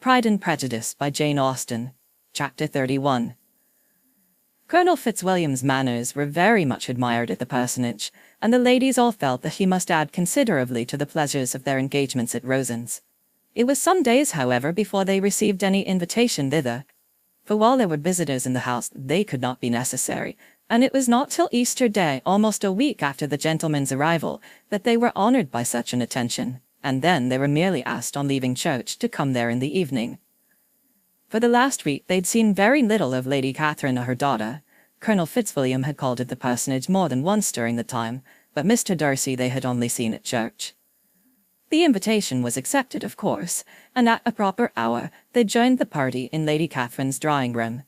Pride and Prejudice by Jane Austen, Chapter 31. Colonel Fitzwilliam's manners were very much admired at the parsonage, and the ladies all felt that he must add considerably to the pleasures of their engagements at Rosings. It was some days, however, before they received any invitation thither, for while there were visitors in the house, they could not be necessary, and it was not till Easter Day, almost a week after the gentleman's arrival, that they were honoured by such an attention, and then they were merely asked on leaving church to come there in the evening. For the last week they'd seen very little of Lady Catherine or her daughter. Colonel Fitzwilliam had called at the parsonage more than once during the time, but Mr. Darcy they had only seen at church. The invitation was accepted, of course, and at a proper hour they joined the party in Lady Catherine's drawing-room.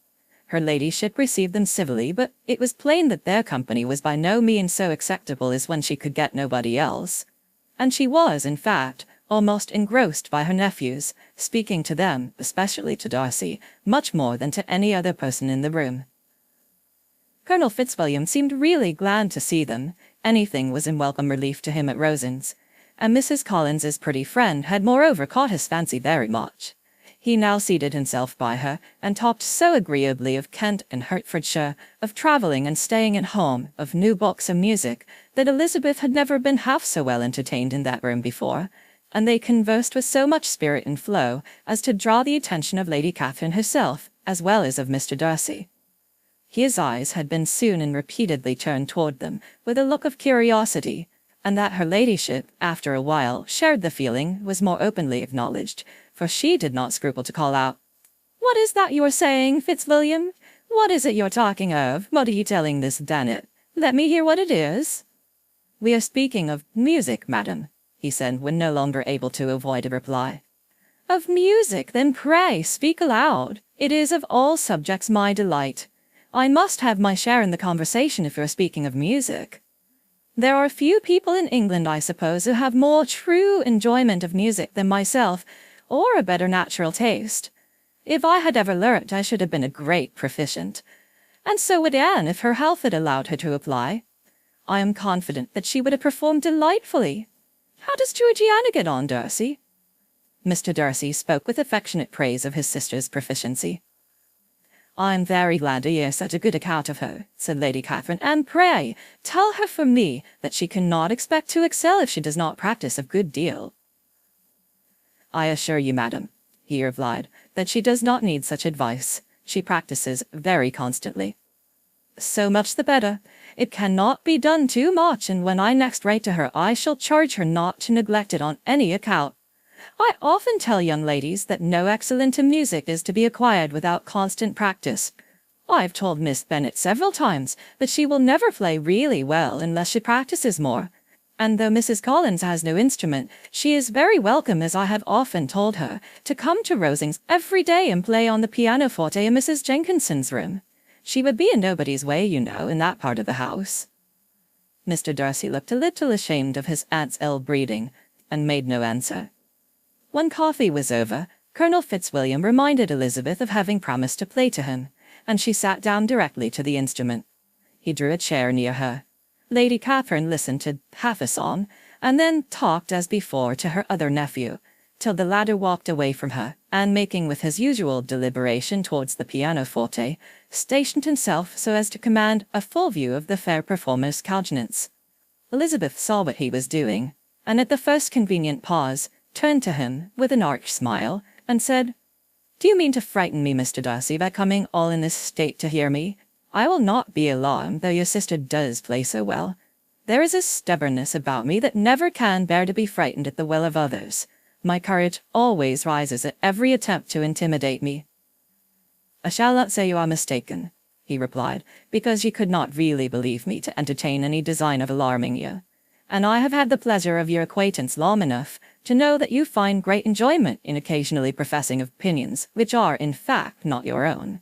Her ladyship received them civilly, but it was plain that their company was by no means so acceptable as when she could get nobody else. And she was, in fact, almost engrossed by her nephews, speaking to them, especially to Darcy, much more than to any other person in the room. Colonel Fitzwilliam seemed really glad to see them. Anything was in welcome relief to him at Rosings, and Mrs. Collins's pretty friend had moreover caught his fancy very much. He now seated himself by her, and talked so agreeably of Kent and Hertfordshire, of travelling and staying at home, of new books and music, that Elizabeth had never been half so well entertained in that room before, and they conversed with so much spirit and flow as to draw the attention of Lady Catherine herself, as well as of Mr. Darcy. His eyes had been soon and repeatedly turned toward them, with a look of curiosity, and that her ladyship, after a while, shared the feeling, was more openly acknowledged, for she did not scruple to call out, "What is that you are saying, Fitzwilliam? What is it you're talking of? What are you telling Miss Bennet? Let me hear what it is." "We are speaking of music, madam," he said, when no longer able to avoid a reply. "Of music? Then pray speak aloud. It is of all subjects my delight. I must have my share in the conversation if you are speaking of music. There are few people in England, I suppose, who have more true enjoyment of music than myself, or a better natural taste. If I had ever learnt, I should have been a great proficient. And so would Anne, if her health had allowed her to apply. I am confident that she would have performed delightfully. How does Georgiana get on, Darcy?" Mr. Darcy spoke with affectionate praise of his sister's proficiency. "I am very glad to hear such a good account of her," said Lady Catherine, "and pray tell her from me that she cannot expect to excel if she does not practice a good deal." "I assure you, madam," he replied, "that she does not need such advice. She practices very constantly." "So much the better. It cannot be done too much, and when I next write to her I shall charge her not to neglect it on any account. I often tell young ladies that no excellence in music is to be acquired without constant practice. I've told Miss Bennet several times that she will never play really well unless she practices more, and though Mrs. Collins has no instrument, she is very welcome, as I have often told her, to come to Rosings every day and play on the pianoforte in Mrs. Jenkinson's room. She would be in nobody's way, you know, in that part of the house." Mr. Darcy looked a little ashamed of his aunt's ill breeding, and made no answer. When coffee was over, Colonel Fitzwilliam reminded Elizabeth of having promised to play to him, and she sat down directly to the instrument. He drew a chair near her. Lady Catherine listened to half a song, and then talked as before to her other nephew, till the latter walked away from her, and making with his usual deliberation towards the pianoforte, stationed himself so as to command a full view of the fair performer's countenance. Elizabeth saw what he was doing, and at the first convenient pause, turned to him with an arch smile, and said, "Do you mean to frighten me, Mr. Darcy, by coming all in this state to hear me? I will not be alarmed, though your sister does play so well. There is a stubbornness about me that never can bear to be frightened at the will of others. My courage always rises at every attempt to intimidate me." "I shall not say you are mistaken," he replied, "because you could not really believe me to entertain any design of alarming you. And I have had the pleasure of your acquaintance long enough to know that you find great enjoyment in occasionally professing opinions which are, in fact, not your own."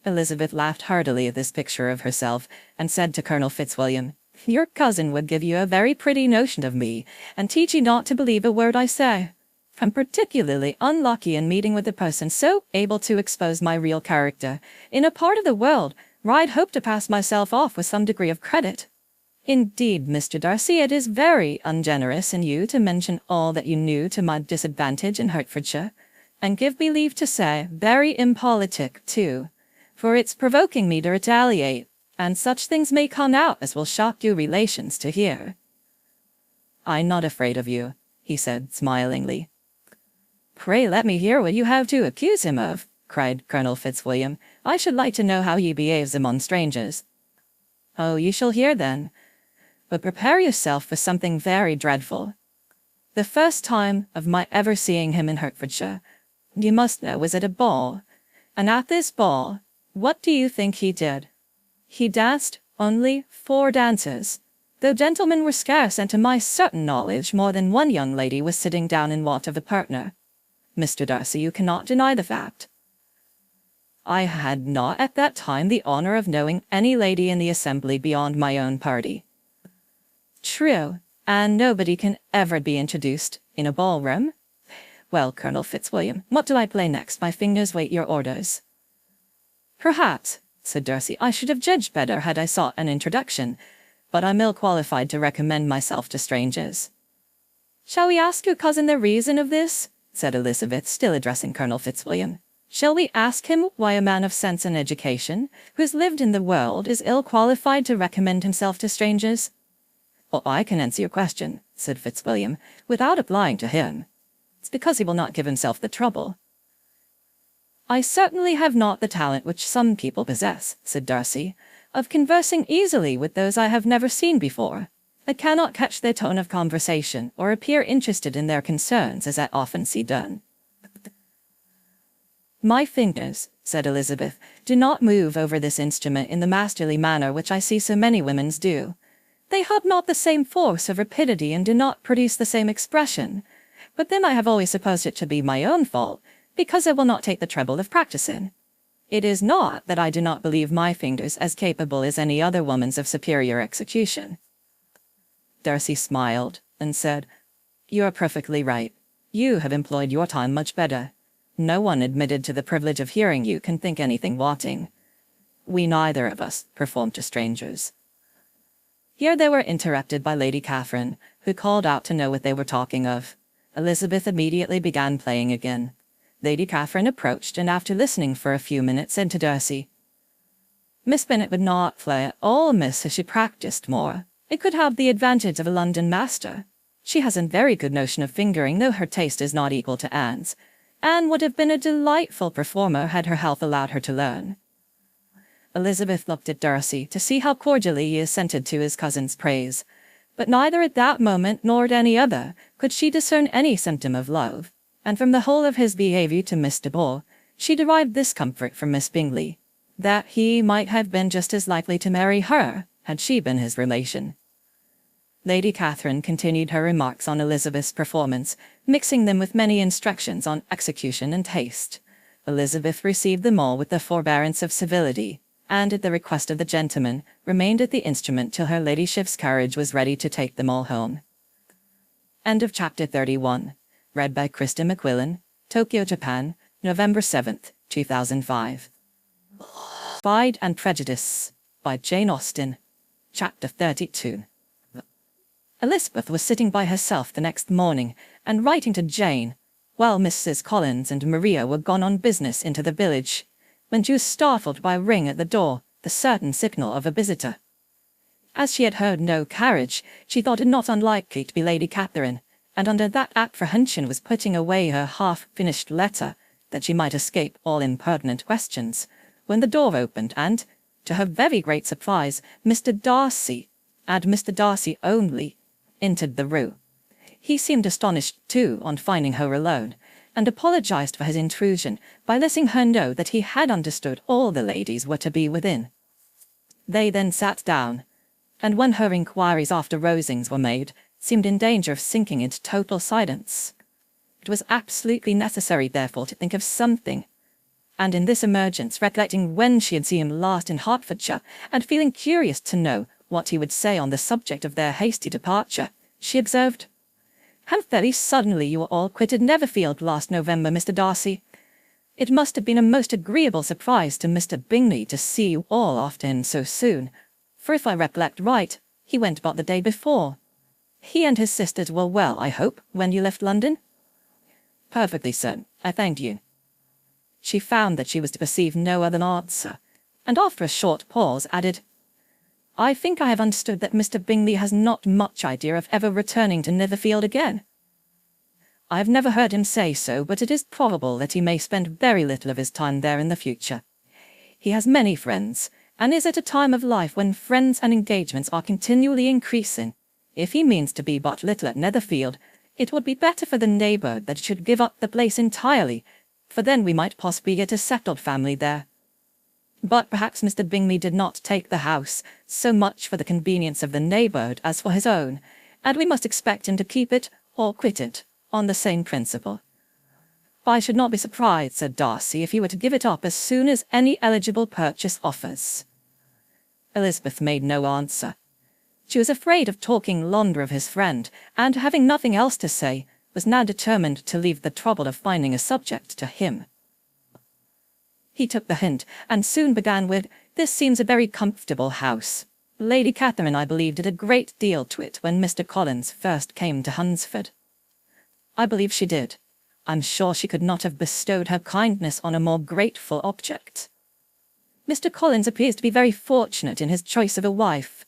Elizabeth laughed heartily at this picture of herself, and said to Colonel Fitzwilliam, "Your cousin would give you a very pretty notion of me, and teach you not to believe a word I say. I'm particularly unlucky in meeting with a person so able to expose my real character, in a part of the world where I'd hope to pass myself off with some degree of credit. Indeed, Mr. Darcy, it is very ungenerous in you to mention all that you knew to my disadvantage in Hertfordshire. and give me leave to say, very impolitic too, for it's provoking me to retaliate, and such things may come out as will shock you relations to hear." "I'm not afraid of you," he said smilingly. "Pray let me hear what you have to accuse him of," cried Colonel Fitzwilliam. "I should like to know how he behaves among strangers." "Oh, you shall hear then. But prepare yourself for something very dreadful. The first time of my ever seeing him in Hertfordshire, you must know, was at a ball. And at this ball, what do you think he did? He danced only 4 dances, though gentlemen were scarce, and to my certain knowledge more than one young lady was sitting down in want of a partner. Mr. Darcy, you cannot deny the fact." "I had not at that time the honour of knowing any lady in the assembly beyond my own party." "True, and nobody can ever be introduced in a ballroom. Well, Colonel Fitzwilliam, what do I play next? My fingers wait your orders." "Perhaps," said Darcy, "I should have judged better had I sought an introduction, but I'm ill qualified to recommend myself to strangers." "Shall we ask your cousin the reason of this?" said Elizabeth, still addressing Colonel Fitzwilliam. "Shall we ask him why a man of sense and education, who has lived in the world, is ill qualified to recommend himself to strangers?" "Oh, I can answer your question," said Fitzwilliam, "without applying to him. It's because he will not give himself the trouble." "I certainly have not the talent which some people possess," said Darcy, "of conversing easily with those I have never seen before. I cannot catch their tone of conversation, or appear interested in their concerns, as I often see done." "My fingers," said Elizabeth, "do not move over this instrument in the masterly manner which I see so many women's do. They have not the same force of rapidity and do not produce the same expression. But then I have always supposed it to be my own fault, because I will not take the trouble of practicing. It is not that I do not believe my fingers as capable as any other woman's of superior execution." Darcy smiled and said, "You are perfectly right. You have employed your time much better. No one admitted to the privilege of hearing you can think anything wanting. We neither of us perform to strangers." Here they were interrupted by Lady Catherine, who called out to know what they were talking of. Elizabeth immediately began playing again. Lady Catherine approached, and after listening for a few minutes, said to Darcy, "Miss Bennet would not play at all, miss, if she practised more. It could have the advantage of a London master. She has a very good notion of fingering, though her taste is not equal to Anne's, and would have been a delightful performer had her health allowed her to learn." Elizabeth looked at Darcy to see how cordially he assented to his cousin's praise, but neither at that moment nor at any other could she discern any symptom of love, and from the whole of his behaviour to Miss de Bourgh, she derived this comfort from Miss Bingley, that he might have been just as likely to marry her had she been his relation. Lady Catherine continued her remarks on Elizabeth's performance, mixing them with many instructions on execution and taste. Elizabeth received them all with the forbearance of civility, and at the request of the gentleman, remained at the instrument till her ladyship's carriage was ready to take them all home. End of chapter 31. Read by Krista McQuillan, Tokyo, Japan, November 7th, 2005. Pride and Prejudice by Jane Austen. Chapter 32. Elizabeth was sitting by herself the next morning, and writing to Jane, while Mrs. Collins and Maria were gone on business into the village, when she was startled by a ring at the door, the certain signal of a visitor. As she had heard no carriage, she thought it not unlikely to be Lady Catherine, and under that apprehension was putting away her half-finished letter, that she might escape all impertinent questions, when the door opened, and, to her very great surprise, Mr. Darcy, and Mr. Darcy only, entered the room. He seemed astonished, too, on finding her alone, and apologized for his intrusion by letting her know that he had understood all the ladies were to be within. They then sat down, and when her inquiries after Rosings were made, seemed in danger of sinking into total silence. It was absolutely necessary, therefore, to think of something, and in this emergence, recollecting when she had seen him last in Hertfordshire, and feeling curious to know what he would say on the subject of their hasty departure, she observed, "How very suddenly you all quitted Netherfield last November, Mr. Darcy. It must have been a most agreeable surprise to Mr. Bingley to see you all off to him so soon, for if I recollect right, he went about the day before. He and his sisters were well, I hope, when you left London?" Perfectly certain, I thank you. She found that she was to perceive no other answer, and after a short pause added, I think I have understood that Mr. Bingley has not much idea of ever returning to Netherfield again. I have never heard him say so, but it is probable that he may spend very little of his time there in the future. He has many friends, and is at a time of life when friends and engagements are continually increasing. If he means to be but little at Netherfield, it would be better for the neighbourhood that he should give up the place entirely, for then we might possibly get a settled family there. But perhaps Mr. Bingley did not take the house so much for the convenience of the neighbourhood as for his own, and we must expect him to keep it or quit it on the same principle. I should not be surprised, said Darcy, if he were to give it up as soon as any eligible purchase offers. Elizabeth made no answer. She was afraid of talking longer of his friend, and having nothing else to say, was now determined to leave the trouble of finding a subject to him. He took the hint, and soon began with, This seems a very comfortable house. Lady Catherine, I believe, did a great deal to it when Mr. Collins first came to Hunsford. I believe she did. I'm sure she could not have bestowed her kindness on a more grateful object. Mr. Collins appears to be very fortunate in his choice of a wife.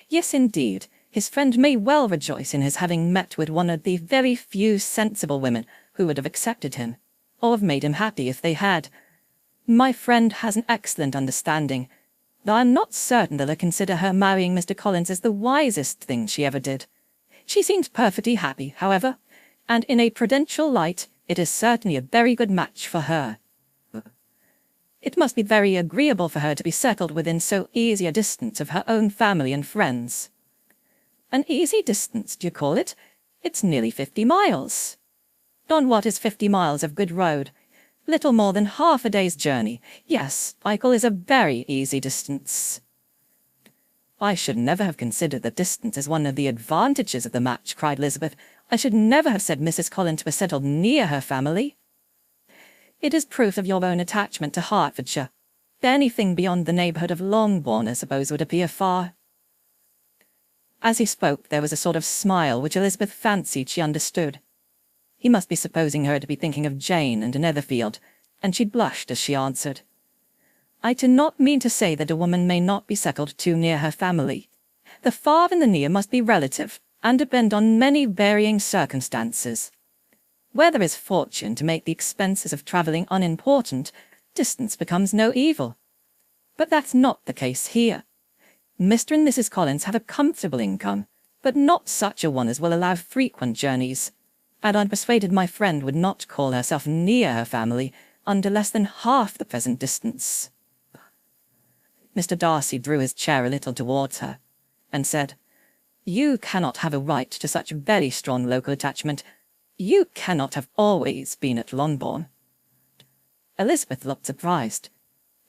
Yes, indeed, his friend may well rejoice in his having met with one of the very few sensible women who would have accepted him, or have made him happy if they had. My friend has an excellent understanding, though I am not certain that I consider her marrying Mr. Collins as the wisest thing she ever did. She seems perfectly happy, however, and in a prudential light, it is certainly a very good match for her. It must be very agreeable for her to be settled within so easy a distance of her own family and friends. An easy distance, do you call it? It's nearly 50 miles. On what is 50 miles of good road? Little more than half a day's journey. Yes, I call is a very easy distance. I should never have considered that distance as one of the advantages of the match, cried Elizabeth. I should never have said Mrs. Collins was settled near her family. It is proof of your own attachment to Hertfordshire. Anything beyond the neighbourhood of Longbourn, I suppose, would appear far. As he spoke, there was a sort of smile which Elizabeth fancied she understood. He must be supposing her to be thinking of Jane and Netherfield, and she blushed as she answered, I do not mean to say that a woman may not be settled too near her family. The far and the near must be relative, and depend on many varying circumstances. Where there is fortune to make the expenses of travelling unimportant, distance becomes no evil. But that's not the case here. Mr. and Mrs. Collins have a comfortable income, but not such a one as will allow frequent journeys, and I'm persuaded my friend would not call herself near her family under less than half the present distance. Mr. Darcy drew his chair a little towards her, and said, You cannot have a right to such very strong local attachment. You cannot have always been at Longbourn. Elizabeth looked surprised.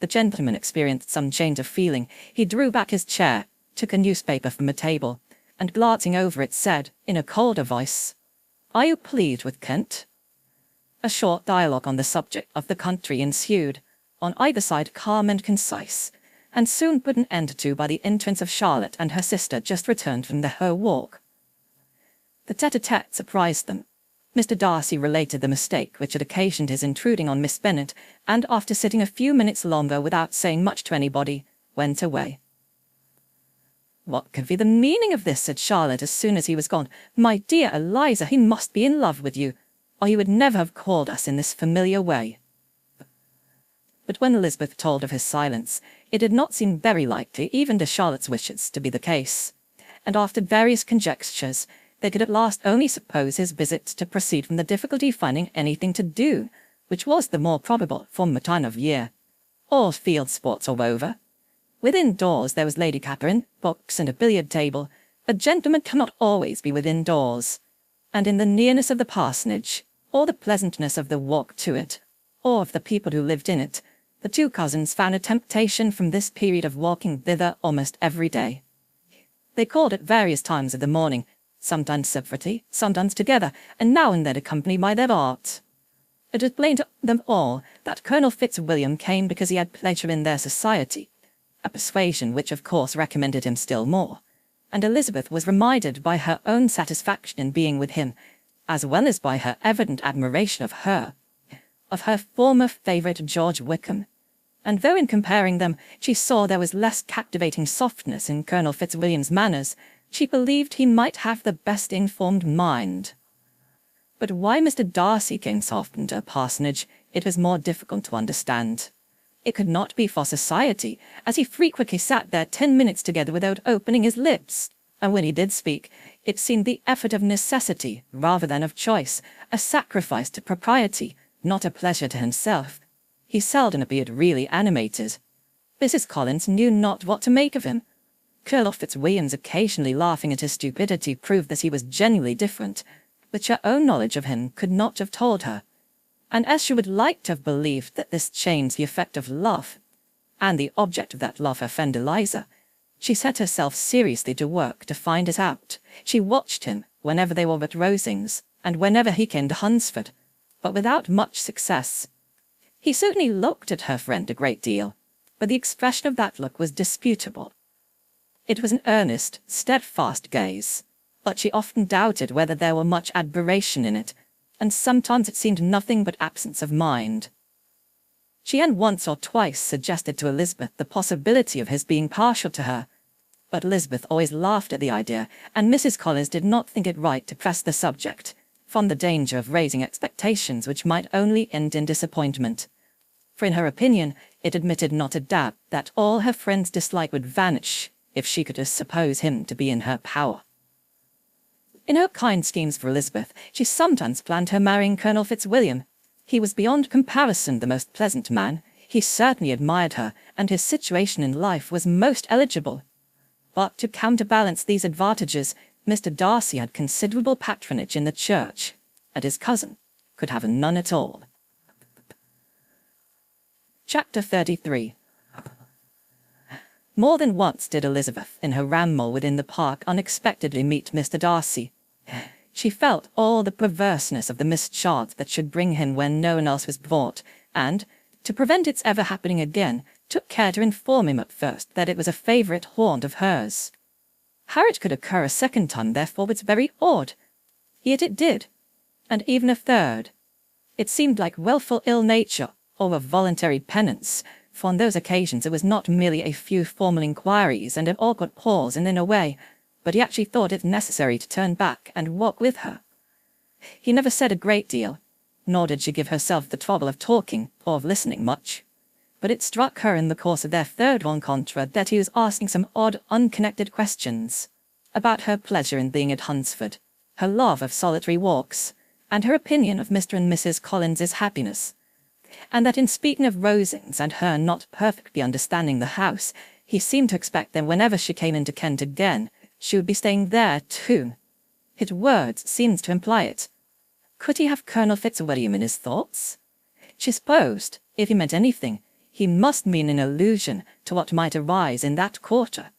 The gentleman experienced some change of feeling. He drew back his chair, took a newspaper from a table, and glancing over it said, in a colder voice, Are you pleased with Kent? A short dialogue on the subject of the country ensued, on either side calm and concise, and soon put an end to by the entrance of Charlotte and her sister just returned from her walk. The tete-a-tete surprised them. Mr. Darcy related the mistake which had occasioned his intruding on Miss Bennet, and after sitting a few minutes longer without saying much to anybody, went away. What could be the meaning of this? Said Charlotte as soon as he was gone. My dear Eliza, he must be in love with you, or he would never have called us in this familiar way. But when Elizabeth told of his silence, it did not seem very likely, even to Charlotte's wishes, to be the case, and after various conjectures, they could at last only suppose his visit to proceed from the difficulty of finding anything to do, which was the more probable from the time of year. All field sports are over. Within doors there was Lady Catherine, books, and a billiard table. A gentleman cannot always be within doors, and in the nearness of the parsonage, or the pleasantness of the walk to it, or of the people who lived in it, the two cousins found a temptation from this period of walking thither almost every day. They called at various times of the morning, sometimes separately, sometimes together, and now and then accompanied by their aunt. It was plain to them all that Colonel Fitzwilliam came because he had pleasure in their society, a persuasion which of course recommended him still more, and Elizabeth was reminded by her own satisfaction in being with him as well as by her evident admiration of her former favourite George Wickham, and though in comparing them she saw there was less captivating softness in Colonel Fitzwilliam's manners, she believed he might have the best informed mind. But why Mr. Darcy came so often to a parsonage, it was more difficult to understand. It could not be for society, as he frequently sat there 10 minutes together without opening his lips, and when he did speak, it seemed the effort of necessity rather than of choice, a sacrifice to propriety, not a pleasure to himself. He seldom appeared really animated. Mrs. Collins knew not what to make of him. Colonel Fitzwilliam's occasionally laughing at his stupidity proved that he was genuinely different, which her own knowledge of him could not have told her. And as she would like to have believed that this changed the effect of love, and the object of that love her friend Eliza, she set herself seriously to work to find it out. She watched him whenever they were at Rosings, and whenever he came to Hunsford, but without much success. He certainly looked at her friend a great deal, but the expression of that look was disputable. It was an earnest, steadfast gaze, but she often doubted whether there were much admiration in it, and sometimes it seemed nothing but absence of mind. She had once or twice suggested to Elizabeth the possibility of his being partial to her, but Elizabeth always laughed at the idea, and Mrs. Collins did not think it right to press the subject, from the danger of raising expectations which might only end in disappointment. For in her opinion, it admitted not a doubt that all her friend's dislike would vanish if she could suppose him to be in her power. In her kind schemes for Elizabeth, she sometimes planned her marrying Colonel Fitzwilliam. He was beyond comparison the most pleasant man. He certainly admired her, and his situation in life was most eligible. But to counterbalance these advantages, Mr. Darcy had considerable patronage in the church, and his cousin could have none at all. Chapter 33. More than once did Elizabeth, in her ramble within the park, unexpectedly meet Mr. Darcy. She felt all the perverseness of the mischance that should bring him when no one else was brought, and, to prevent its ever happening again, took care to inform him at first that it was a favourite haunt of hers. How it could occur a second time, therefore, was very odd. Yet it did, and even a third. It seemed like wilful ill-nature, or a voluntary penance, for on those occasions it was not merely a few formal inquiries and an awkward pause and then away, but he actually thought it necessary to turn back and walk with her. He never said a great deal, nor did she give herself the trouble of talking or of listening much. But it struck her in the course of their third rencontre that he was asking some odd, unconnected questions about her pleasure in being at Hunsford, her love of solitary walks, and her opinion of Mr. and Mrs. Collins's happiness, and that in speaking of Rosings and her not perfectly understanding the house, he seemed to expect that whenever she came into Kent again, she would be staying there too. His words seemed to imply it. Could he have Colonel Fitzwilliam in his thoughts? She supposed, if he meant anything, he must mean an allusion to what might arise in that quarter.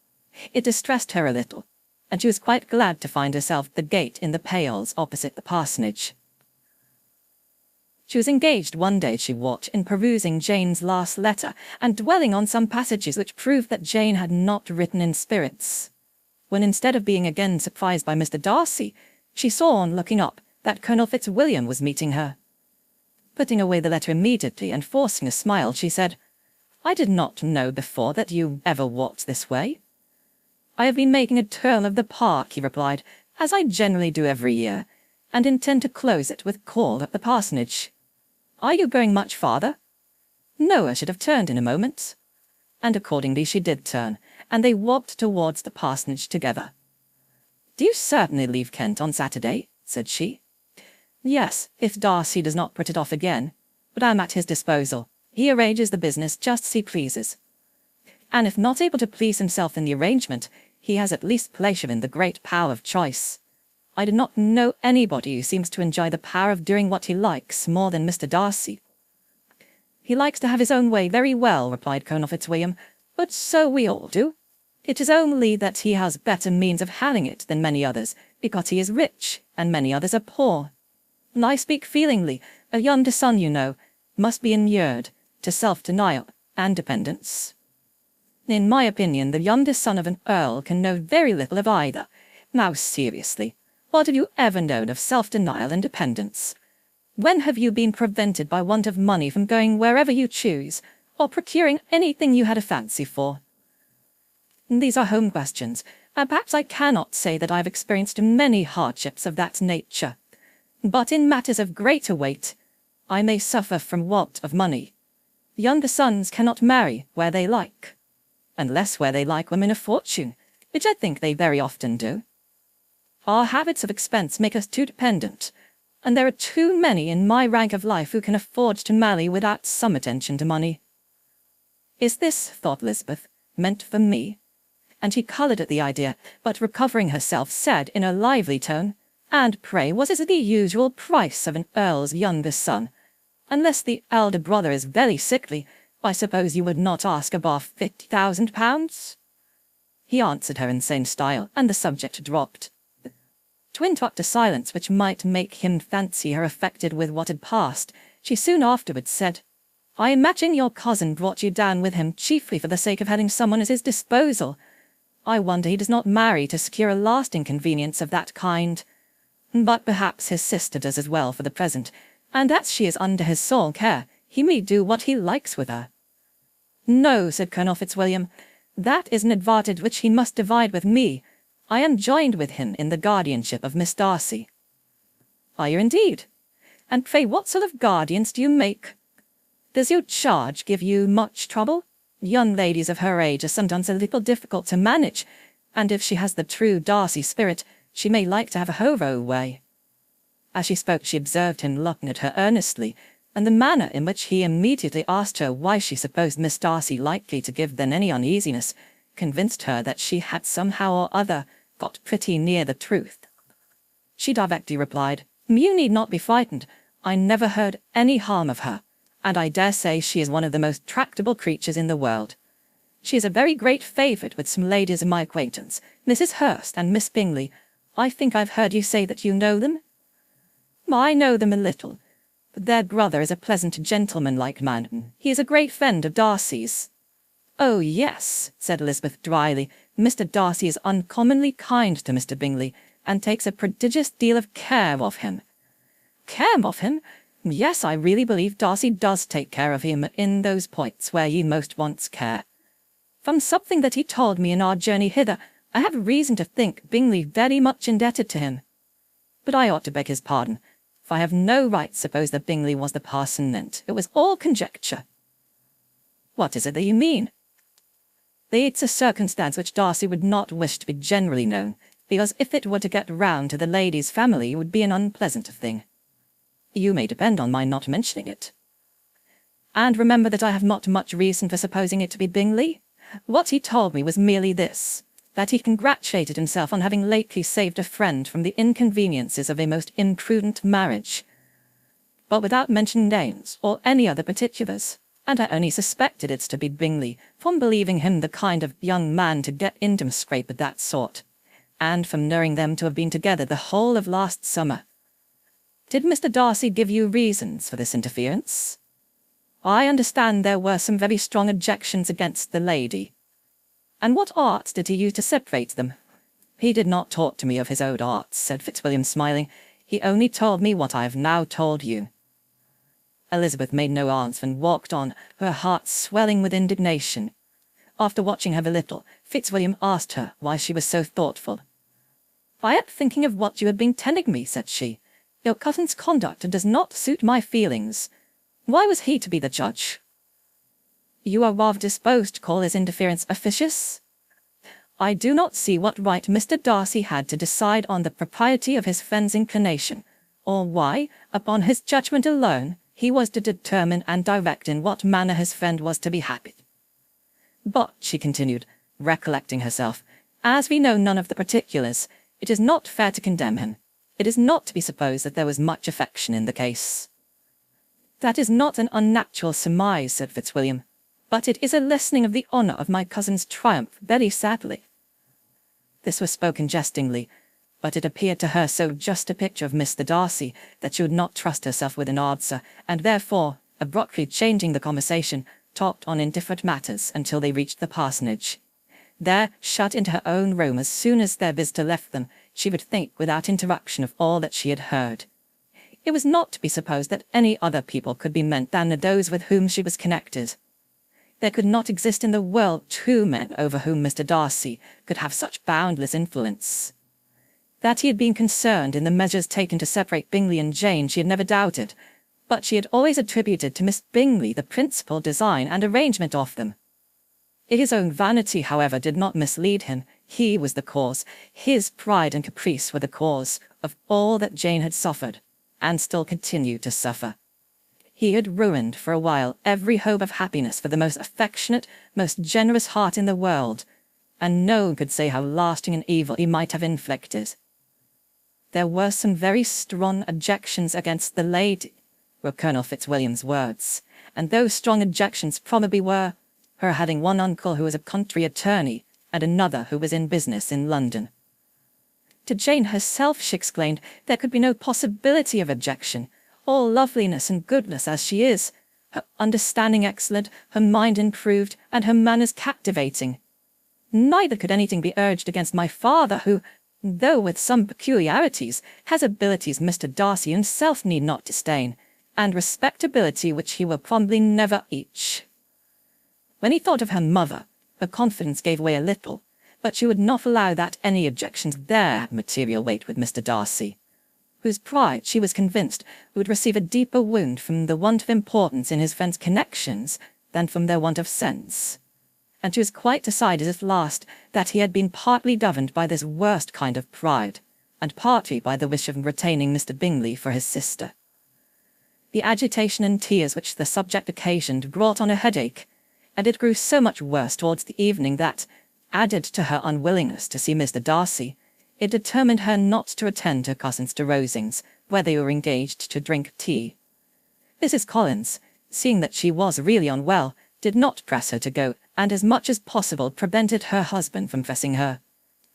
It distressed her a little, and she was quite glad to find herself at the gate in the pales opposite the parsonage. She was engaged one day, she watched, in perusing Jane's last letter, and dwelling on some passages which proved that Jane had not written in spirits, when instead of being again surprised by Mr. Darcy, she saw on looking up that Colonel Fitzwilliam was meeting her. Putting away the letter immediately and forcing a smile, she said, "I did not know before that you ever walked this way." "I have been making a tour of the park," he replied, "as I generally do every year, and intend to close it with a call at the parsonage. Are you going much farther?" "No, I should have turned in a moment." And accordingly she did turn, and they walked towards the parsonage together. "Do you certainly leave Kent on Saturday?" said she. "Yes, if Darcy does not put it off again, but I am at his disposal. He arranges the business just as he pleases. And if not able to please himself in the arrangement, he has at least pleasure in the great power of choice. I do not know anybody who seems to enjoy the power of doing what he likes more than Mr. Darcy." "He likes to have his own way very well," replied Colonel Fitzwilliam, "but so we all do. It is only that he has better means of having it than many others, because he is rich, and many others are poor. And I speak feelingly. A younger son, you know, must be inured to self-denial and dependence. In my opinion, the youngest son of an earl can know very little of either. Now, seriously, What have you ever known of self-denial and dependence? When have you been prevented by want of money from going wherever you choose, or procuring anything you had a fancy for? These are home questions, and perhaps I cannot say that I have experienced many hardships of that nature. But in matters of greater weight, I may suffer from want of money. Younger sons cannot marry where they like, unless where they like women of fortune, which I think they very often do. Our habits of expense make us too dependent, and there are too many in my rank of life who can afford to marry without some attention to money. Is this, thought Elizabeth, meant for me? And she coloured at the idea, but recovering herself, said in a lively tone, "And pray, what is the usual price of an earl's younger son? Unless the elder brother is very sickly, I suppose you would not ask above £50,000? He answered her in the same style, and the subject dropped. To interrupt a silence which might make him fancy her affected with what had passed, she soon afterwards said, "I imagine your cousin brought you down with him chiefly for the sake of having someone at his disposal. I wonder he does not marry to secure a lasting convenience of that kind. But perhaps his sister does as well for the present, and as she is under his sole care, he may do what he likes with her." "No," said Colonel Fitzwilliam, "that is an advantage which he must divide with me. I am joined with him in the guardianship of Miss Darcy." "Are you indeed? And pray what sort of guardians do you make? Does your charge give you much trouble? Young ladies of her age are sometimes a little difficult to manage, and if she has the true Darcy spirit, she may like to have her own way." As she spoke, she observed him looking at her earnestly, and the manner in which he immediately asked her why she supposed Miss Darcy likely to give them any uneasiness convinced her that she had somehow or other got pretty near the truth. She directly replied, "You need not be frightened. I never heard any harm of her, and I dare say she is one of the most tractable creatures in the world. She is a very great favourite with some ladies of my acquaintance, Mrs. Hurst and Miss Bingley. I think I've heard you say that you know them?" "I know them a little, but their brother is a pleasant gentleman-like man. He is a great friend of Darcy's." "Oh, yes," said Elizabeth dryly. "Mr. Darcy is uncommonly kind to Mr. Bingley, and takes a prodigious deal of care of him." "Care of him? Yes, I really believe Darcy does take care of him in those points where he most wants care. From something that he told me in our journey hither, I have reason to think Bingley very much indebted to him. But I ought to beg his pardon, for I have no right to suppose that Bingley was the parson meant. It was all conjecture." "What is it that you mean?" "It's a circumstance which Darcy would not wish to be generally known, because if it were to get round to the lady's family, it would be an unpleasant thing. You may depend on my not mentioning it. And remember that I have not much reason for supposing it to be Bingley. What he told me was merely this, that he congratulated himself on having lately saved a friend from the inconveniences of a most imprudent marriage, but without mentioning names or any other particulars. And I only suspected it to be Bingley, from believing him the kind of young man to get into a scrape of that sort, and from knowing them to have been together the whole of last summer. Did Mr. Darcy give you reasons for this interference?" "I understand there were some very strong objections against the lady." "And what arts did he use to separate them?" "He did not talk to me of his own arts," said Fitzwilliam, smiling. "He only told me what I have now told you." Elizabeth made no answer and walked on, her heart swelling with indignation. After watching her a little, Fitzwilliam asked her why she was so thoughtful. "I am thinking of what you have been telling me," said she. "Your cousin's conduct does not suit my feelings. Why was he to be the judge?" "You are rather disposed to call his interference officious?" "I do not see what right Mr. Darcy had to decide on the propriety of his friend's inclination, or why, upon his judgment alone, he was to determine and direct in what manner his friend was to be happy. But," she continued, recollecting herself, "as we know none of the particulars, it is not fair to condemn him. It is not to be supposed that there was much affection in the case." "That is not an unnatural surmise," said Fitzwilliam, "but it is a lessening of the honour of my cousin's triumph, very sadly." This was spoken jestingly, but it appeared to her so just a picture of Mr. Darcy that she would not trust herself with an answer, and therefore, abruptly changing the conversation, talked on indifferent matters until they reached the parsonage. There, shut into her own room as soon as their visitor left them, she would think without interruption of all that she had heard. It was not to be supposed that any other people could be meant than those with whom she was connected. There could not exist in the world two men over whom Mr. Darcy could have such boundless influence. That he had been concerned in the measures taken to separate Bingley and Jane she had never doubted, but she had always attributed to Miss Bingley the principal design and arrangement of them. His own vanity, however, did not mislead him. He was the cause. His pride and caprice were the cause of all that Jane had suffered, and still continued to suffer. He had ruined for a while every hope of happiness for the most affectionate, most generous heart in the world, and no one could say how lasting an evil he might have inflicted. There were some very strong objections against the lady, were Colonel Fitzwilliam's words, and those strong objections probably were her having one uncle who was a country attorney, and another who was in business in London. To Jane herself, she exclaimed, there could be no possibility of objection. All loveliness and goodness as she is, her understanding excellent, her mind improved, and her manners captivating. Neither could anything be urged against my father, who, though with some peculiarities, has abilities Mr. Darcy himself need not disdain, and respectability which he will probably never reach. When he thought of her mother, her confidence gave way a little, but she would not allow that any objections there had material weight with Mr. Darcy, whose pride, she was convinced, would receive a deeper wound from the want of importance in his friends' connections than from their want of sense. And she was quite decided at last that he had been partly governed by this worst kind of pride, and partly by the wish of retaining Mr. Bingley for his sister. The agitation and tears which the subject occasioned brought on a headache, and it grew so much worse towards the evening that, added to her unwillingness to see Mr. Darcy, it determined her not to attend her cousins to Rosings, where they were engaged to drink tea. Mrs. Collins, seeing that she was really unwell, did not press her to go, and as much as possible prevented her husband from pressing her.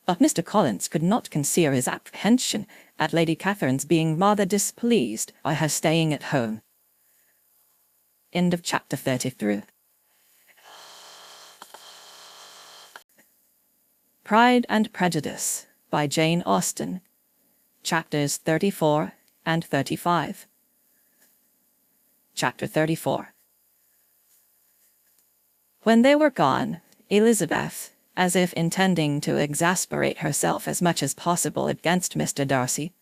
But Mr. Collins could not conceal his apprehension at Lady Catherine's being rather displeased by her staying at home. End of chapter 33. Pride and Prejudice by Jane Austen, chapters 34 and 35. Chapter 34. When they were gone, Elizabeth, as if intending to exasperate herself as much as possible against Mr. Darcy,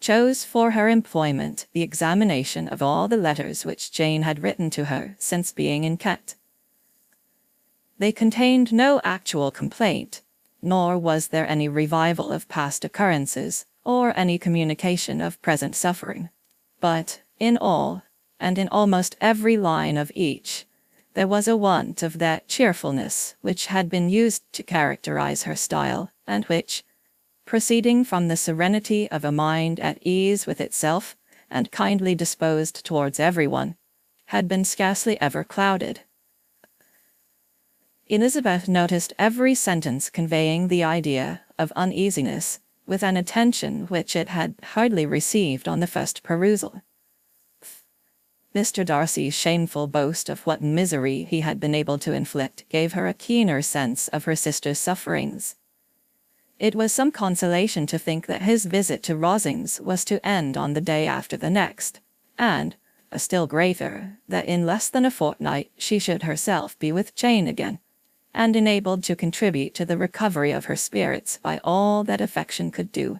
chose for her employment the examination of all the letters which Jane had written to her since being in Kent. They contained no actual complaint, nor was there any revival of past occurrences, or any communication of present suffering. But in all, and in almost every line of each, there was a want of that cheerfulness which had been used to characterize her style, and which, proceeding from the serenity of a mind at ease with itself, and kindly disposed towards everyone, had been scarcely ever clouded. Elizabeth noticed every sentence conveying the idea of uneasiness with an attention which it had hardly received on the first perusal. Mr. Darcy's shameful boast of what misery he had been able to inflict gave her a keener sense of her sister's sufferings. It was some consolation to think that his visit to Rosings was to end on the day after the next, and, a still greater, that in less than a fortnight she should herself be with Jane again, and enabled to contribute to the recovery of her spirits by all that affection could do.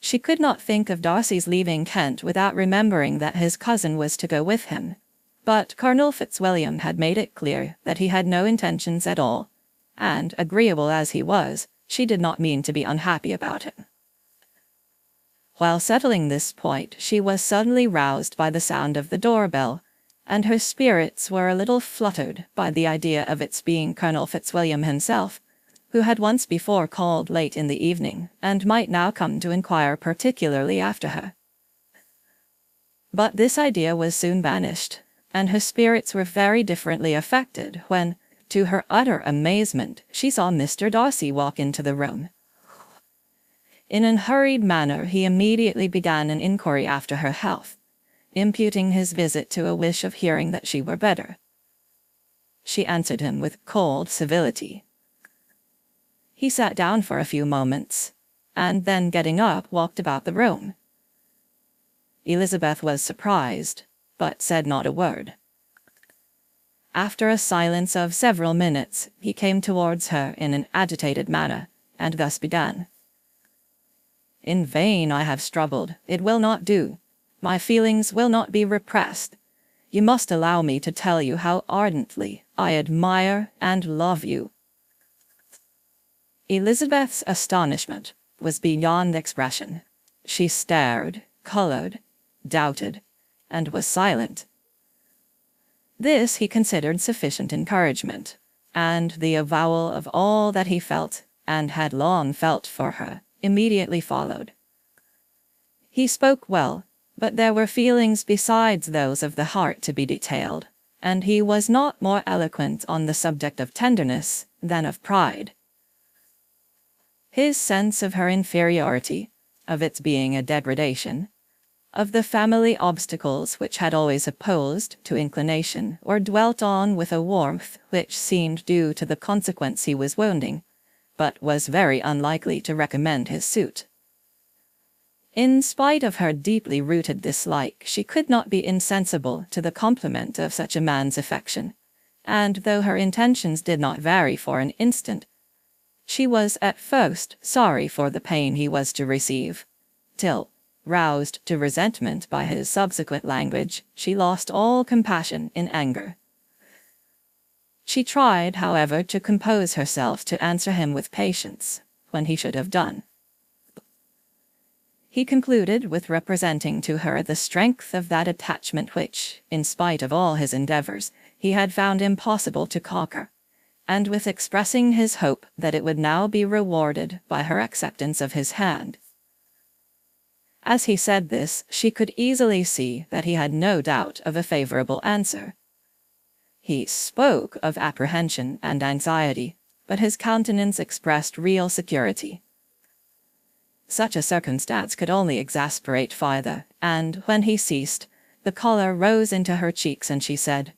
She could not think of Darcy's leaving Kent without remembering that his cousin was to go with him, but Colonel Fitzwilliam had made it clear that he had no intentions at all, and, agreeable as he was, she did not mean to be unhappy about it. While settling this point, she was suddenly roused by the sound of the doorbell, and her spirits were a little fluttered by the idea of its being Colonel Fitzwilliam himself, who had once before called late in the evening, and might now come to inquire particularly after her. But this idea was soon banished, and her spirits were very differently affected when, to her utter amazement, she saw Mr. Darcy walk into the room. In an hurried manner he immediately began an inquiry after her health, imputing his visit to a wish of hearing that she were better. She answered him with cold civility. He sat down for a few moments, and then getting up walked about the room. Elizabeth was surprised, but said not a word. After a silence of several minutes, he came towards her in an agitated manner, and thus began. "In vain I have struggled. It will not do. My feelings will not be repressed. You must allow me to tell you how ardently I admire and love you." Elizabeth's astonishment was beyond expression. She stared, colored, doubted, and was silent. This he considered sufficient encouragement, and the avowal of all that he felt and had long felt for her immediately followed. He spoke well, but there were feelings besides those of the heart to be detailed, and he was not more eloquent on the subject of tenderness than of pride. His sense of her inferiority, of its being a degradation, of the family obstacles which had always opposed to inclination, or dwelt on with a warmth which seemed due to the consequence he was wounding, but was very unlikely to recommend his suit. In spite of her deeply rooted dislike, she could not be insensible to the compliment of such a man's affection, and though her intentions did not vary for an instant, she was at first sorry for the pain he was to receive, till, roused to resentment by his subsequent language, she lost all compassion in anger. She tried, however, to compose herself to answer him with patience, when he should have done. He concluded with representing to her the strength of that attachment which, in spite of all his endeavors, he had found impossible to conquer, and with expressing his hope that it would now be rewarded by her acceptance of his hand. As he said this, she could easily see that he had no doubt of a favorable answer. He spoke of apprehension and anxiety, but his countenance expressed real security. Such a circumstance could only exasperate farther, and when he ceased, the colour rose into her cheeks, and she said,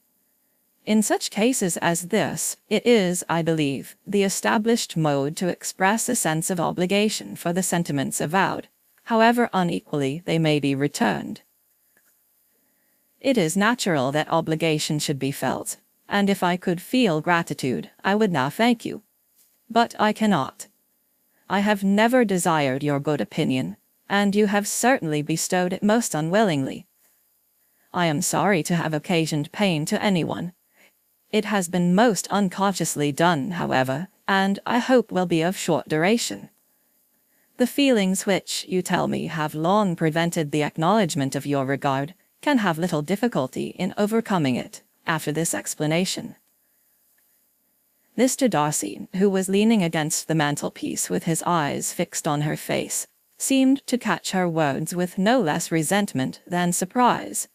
"In such cases as this, it is, I believe, the established mode to express a sense of obligation for the sentiments avowed, however unequally they may be returned. It is natural that obligation should be felt, and if I could feel gratitude, I would now thank you. But I cannot. I have never desired your good opinion, and you have certainly bestowed it most unwillingly. I am sorry to have occasioned pain to anyone. It has been most unconsciously done, however, and I hope will be of short duration. The feelings which, you tell me, have long prevented the acknowledgement of your regard can have little difficulty in overcoming it after this explanation." Mr. Darcy, who was leaning against the mantelpiece with his eyes fixed on her face, seemed to catch her words with no less resentment than surprise.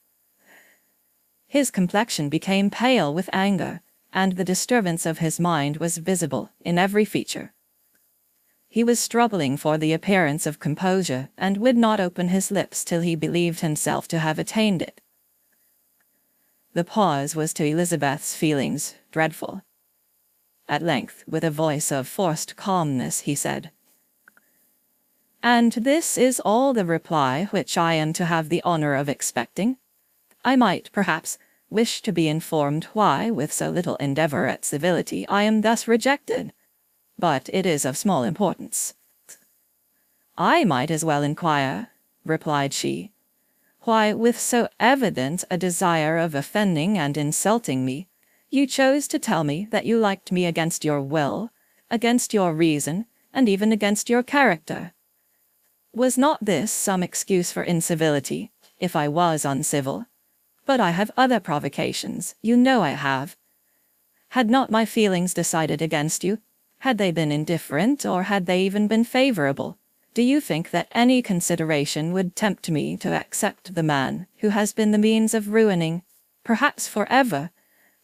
His complexion became pale with anger, and the disturbance of his mind was visible in every feature. He was struggling for the appearance of composure, and would not open his lips till he believed himself to have attained it. The pause was to Elizabeth's feelings dreadful. At length, with a voice of forced calmness, he said, "And this is all the reply which I am to have the honour of expecting? I might, perhaps, wish to be informed why, with so little endeavour at civility, I am thus rejected. But it is of small importance." "I might as well inquire," replied she, "why, with so evident a desire of offending and insulting me, you chose to tell me that you liked me against your will, against your reason, and even against your character. Was not this some excuse for incivility, if I was uncivil? But I have other provocations, you know I have. Had not my feelings decided against you? Had they been indifferent, or had they even been favorable? Do you think that any consideration would tempt me to accept the man who has been the means of ruining, perhaps forever,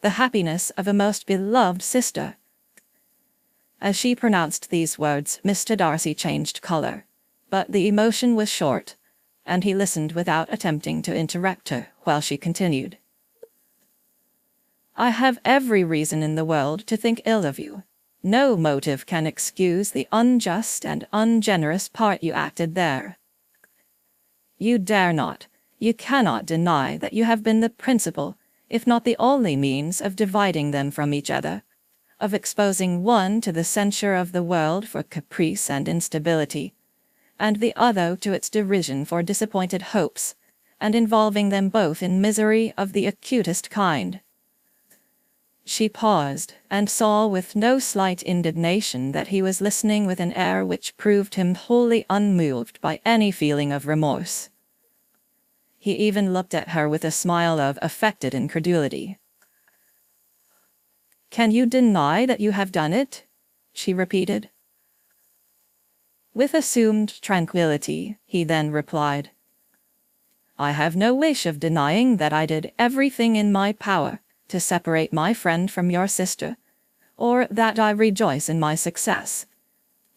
the happiness of a most beloved sister?" As she pronounced these words, Mr. Darcy changed colour, but the emotion was short, and he listened without attempting to interrupt her while she continued. "I have every reason in the world to think ill of you. No motive can excuse the unjust and ungenerous part you acted there. You dare not, you cannot deny that you have been the principal, if not the only means of dividing them from each other, of exposing one to the censure of the world for caprice and instability, and the other to its derision for disappointed hopes, and involving them both in misery of the acutest kind. She paused, and saw with no slight indignation that he was listening with an air which proved him wholly unmoved by any feeling of remorse. He even looked at her with a smile of affected incredulity. "Can you deny that you have done it?" she repeated. With assumed tranquillity, he then replied, "I have no wish of denying that I did everything in my power to separate my friend from your sister, or that I rejoice in my success.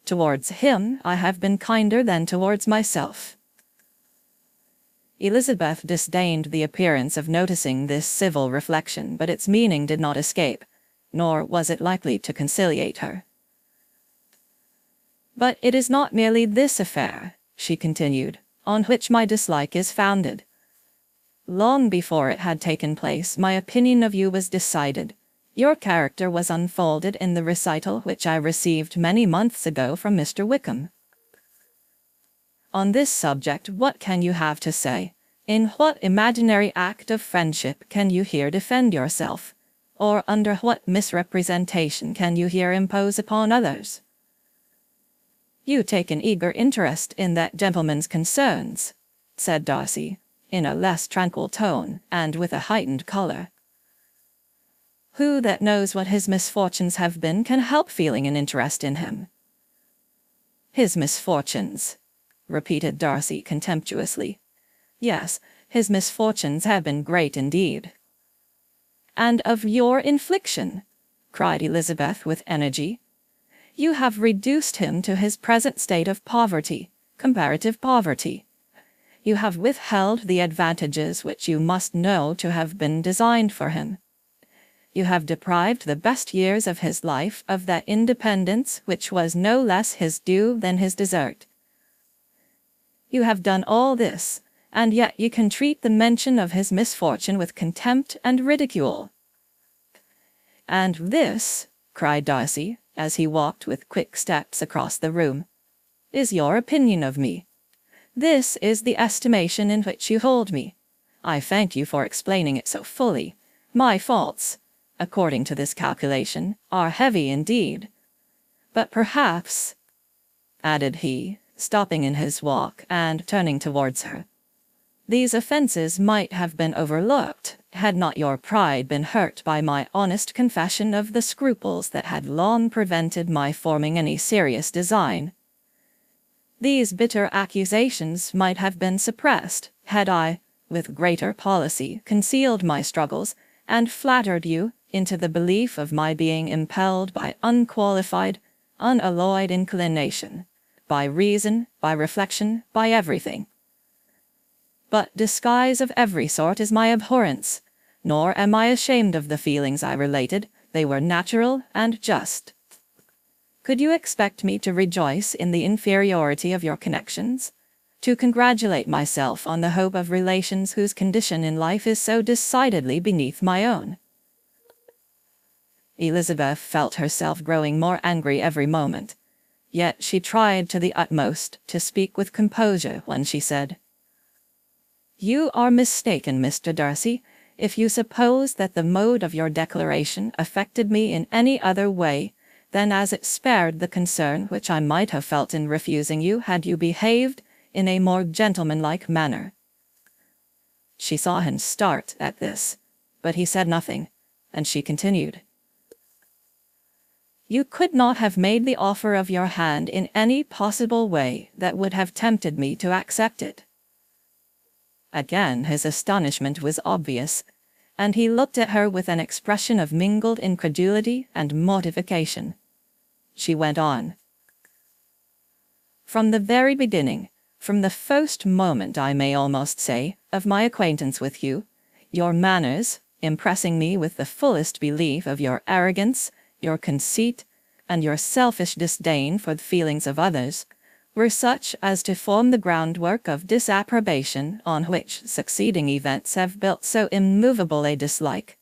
Towards him I have been kinder than towards myself." Elizabeth disdained the appearance of noticing this civil reflection, but its meaning did not escape, nor was it likely to conciliate her. "But it is not merely this affair," she continued, "on which my dislike is founded. Long before it had taken place, my opinion of you was decided. Your character was unfolded in the recital which I received many months ago from Mr. Wickham. On this subject, what can you have to say? In what imaginary act of friendship can you here defend yourself? Or under what misrepresentation can you here impose upon others? You take an eager interest in that gentleman's concerns," said Darcy, in a less tranquil tone, and with a heightened colour. "Who that knows what his misfortunes have been can help feeling an interest in him?" "His misfortunes," repeated Darcy contemptuously. "Yes, his misfortunes have been great indeed." "And of your infliction," cried Elizabeth with energy. "You have reduced him to his present state of poverty, comparative poverty. You have withheld the advantages which you must know to have been designed for him. You have deprived the best years of his life of that independence which was no less his due than his desert. You have done all this, and yet you can treat the mention of his misfortune with contempt and ridicule." "And this," cried Darcy, as he walked with quick steps across the room, "is your opinion of me. This is the estimation in which you hold me. I thank you for explaining it so fully. My faults, according to this calculation, are heavy indeed. But perhaps," added he, stopping in his walk and turning towards her, "these offences might have been overlooked, had not your pride been hurt by my honest confession of the scruples that had long prevented my forming any serious design. These bitter accusations might have been suppressed, had I, with greater policy, concealed my struggles, and flattered you into the belief of my being impelled by unqualified, unalloyed inclination, by reason, by reflection, by everything. But disguise of every sort is my abhorrence, nor am I ashamed of the feelings I related. They were natural and just. Could you expect me to rejoice in the inferiority of your connections? To congratulate myself on the hope of relations whose condition in life is so decidedly beneath my own?" Elizabeth felt herself growing more angry every moment, yet she tried to the utmost to speak with composure when she said, "You are mistaken, Mr. Darcy, if you suppose that the mode of your declaration affected me in any other way than as it spared the concern which I might have felt in refusing you had you behaved in a more gentlemanlike manner." She saw him start at this, but he said nothing, and she continued, "You could not have made the offer of your hand in any possible way that would have tempted me to accept it." Again his astonishment was obvious, and he looked at her with an expression of mingled incredulity and mortification. She went on, "From the very beginning, from the first moment, I may almost say, of my acquaintance with you, your manners, impressing me with the fullest belief of your arrogance, your conceit, and your selfish disdain for the feelings of others were such as to form the groundwork of disapprobation on which succeeding events have built so immovable a dislike.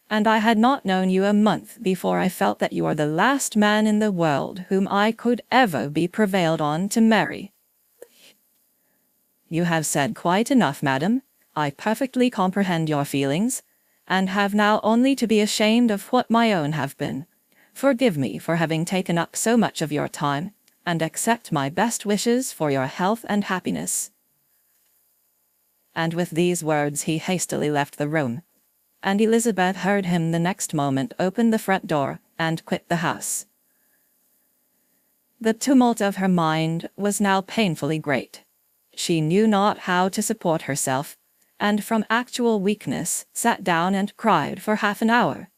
And I had not known you a month before I felt that you are the last man in the world whom I could ever be prevailed on to marry. You have said quite enough, madam. I perfectly comprehend your feelings, and have now only to be ashamed of what my own have been. Forgive me for having taken up so much of your time, and accept my best wishes for your health and happiness." And with these words he hastily left the room, and Elizabeth heard him the next moment open the front door and quit the house. The tumult of her mind was now painfully great. She knew not how to support herself, and from actual weakness sat down and cried for half an hour.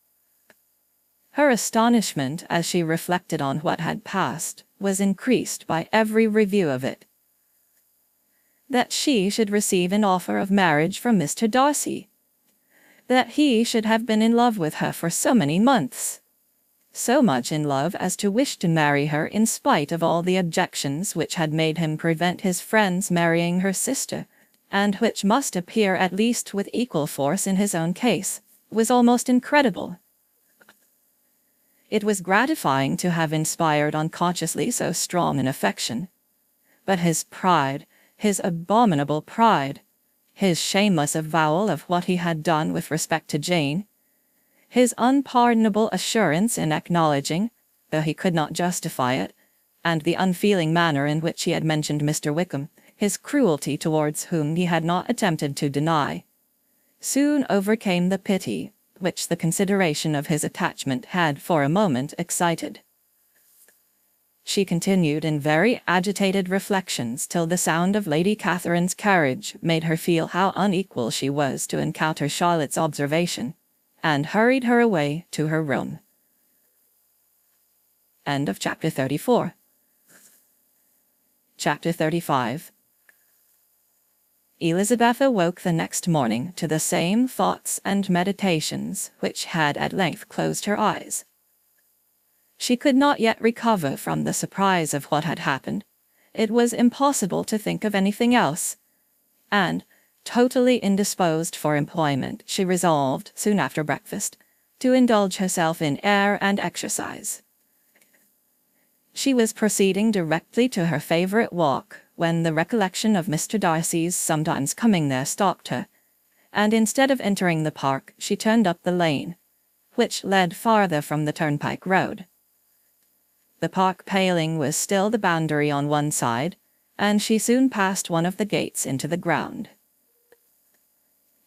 Her astonishment as she reflected on what had passed was increased by every review of it. That she should receive an offer of marriage from Mr. Darcy. That he should have been in love with her for so many months. So much in love as to wish to marry her in spite of all the objections which had made him prevent his friends marrying her sister, and which must appear at least with equal force in his own case, was almost incredible. It was gratifying to have inspired unconsciously so strong an affection. But his pride, his abominable pride, his shameless avowal of what he had done with respect to Jane, his unpardonable assurance in acknowledging, though he could not justify it, and the unfeeling manner in which he had mentioned Mr. Wickham, his cruelty towards whom he had not attempted to deny, soon overcame the pity which the consideration of his attachment had for a moment excited. She continued in very agitated reflections till the sound of Lady Catherine's carriage made her feel how unequal she was to encounter Charlotte's observation, and hurried her away to her room. End of Chapter 34. Chapter 35. Elizabeth awoke the next morning to the same thoughts and meditations which had at length closed her eyes. She could not yet recover from the surprise of what had happened. It was impossible to think of anything else, and, totally indisposed for employment, she resolved, soon after breakfast, to indulge herself in air and exercise. She was proceeding directly to her favourite walk, when the recollection of Mr. Darcy's sometimes coming there stopped her, and instead of entering the park, she turned up the lane, which led farther from the turnpike road. The park paling was still the boundary on one side, and she soon passed one of the gates into the ground.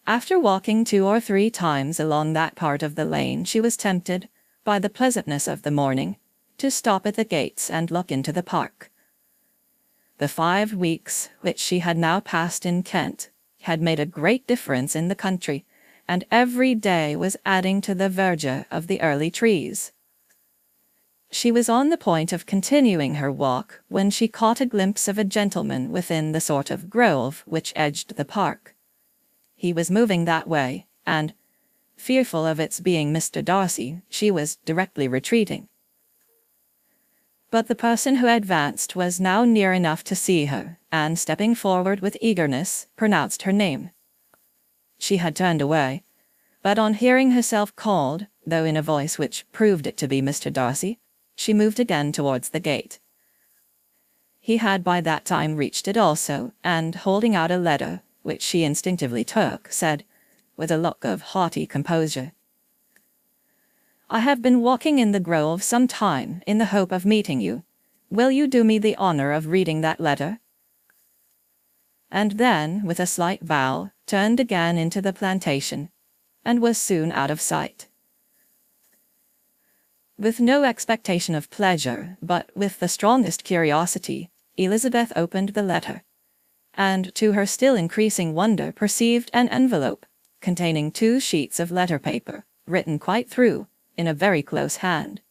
After walking 2 or 3 times along that part of the lane, she was tempted, by the pleasantness of the morning, to stop at the gates and look into the park. The 5 weeks which she had now passed in Kent had made a great difference in the country, and every day was adding to the verdure of the early trees. She was on the point of continuing her walk when she caught a glimpse of a gentleman within the sort of grove which edged the park. He was moving that way, and, fearful of its being Mr. Darcy, she was directly retreating. But the person who advanced was now near enough to see her, and stepping forward with eagerness, pronounced her name. She had turned away, but on hearing herself called, though in a voice which proved it to be Mr. Darcy, she moved again towards the gate. He had by that time reached it also, and holding out a letter, which she instinctively took, said, with a look of haughty composure, "I have been walking in the grove some time in the hope of meeting you. Will you do me the honour of reading that letter?" And then, with a slight bow, turned again into the plantation, and was soon out of sight. With no expectation of pleasure, but with the strongest curiosity, Elizabeth opened the letter, and to her still increasing wonder perceived an envelope, containing 2 sheets of letter paper, written quite through, in a very close hand.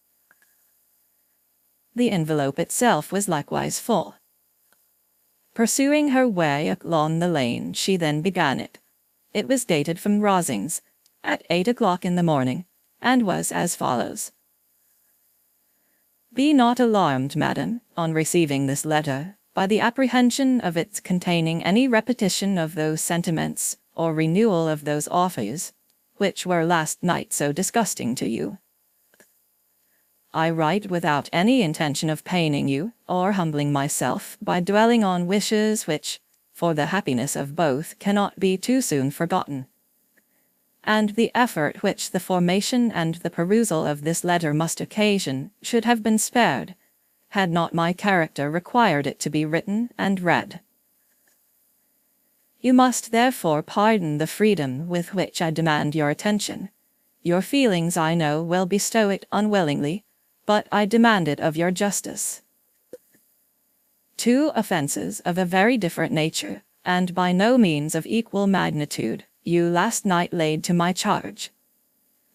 The envelope itself was likewise full. Pursuing her way along the lane, she then began it. It was dated from Rosings, at 8 o'clock in the morning, and was as follows. Be not alarmed, madam, on receiving this letter, by the apprehension of its containing any repetition of those sentiments, or renewal of those offers, which were last night so disgusting to you. I write without any intention of paining you, or humbling myself, by dwelling on wishes which, for the happiness of both, cannot be too soon forgotten. And the effort which the formation and the perusal of this letter must occasion should have been spared, had not my character required it to be written and read. You must therefore pardon the freedom with which I demand your attention. Your feelings, I know, will bestow it unwillingly, but I demand it of your justice. 2 offences of a very different nature, and by no means of equal magnitude, you last night laid to my charge.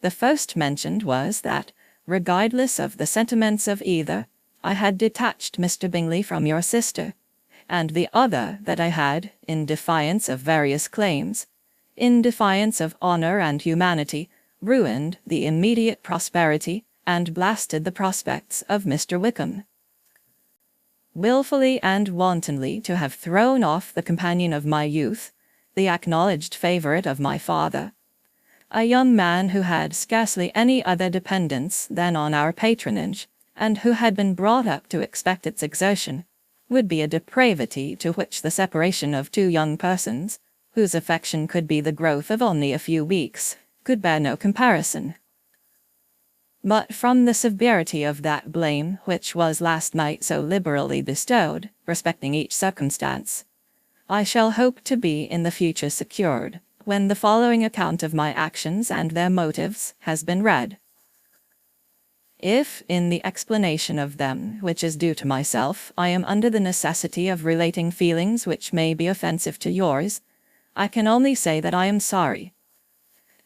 The first mentioned was that, regardless of the sentiments of either, I had detached Mr. Bingley from your sister, and the other that I had, in defiance of various claims, in defiance of honour and humanity, ruined the immediate prosperity and blasted the prospects of Mr. Wickham. Wilfully and wantonly to have thrown off the companion of my youth, the acknowledged favourite of my father, a young man who had scarcely any other dependence than on our patronage, and who had been brought up to expect its exertion, would be a depravity to which the separation of 2 young persons, whose affection could be the growth of only a few weeks, could bear no comparison. But from the severity of that blame which was last night so liberally bestowed, respecting each circumstance, I shall hope to be in the future secured, when the following account of my actions and their motives has been read. If, in the explanation of them, which is due to myself, I am under the necessity of relating feelings which may be offensive to yours, I can only say that I am sorry.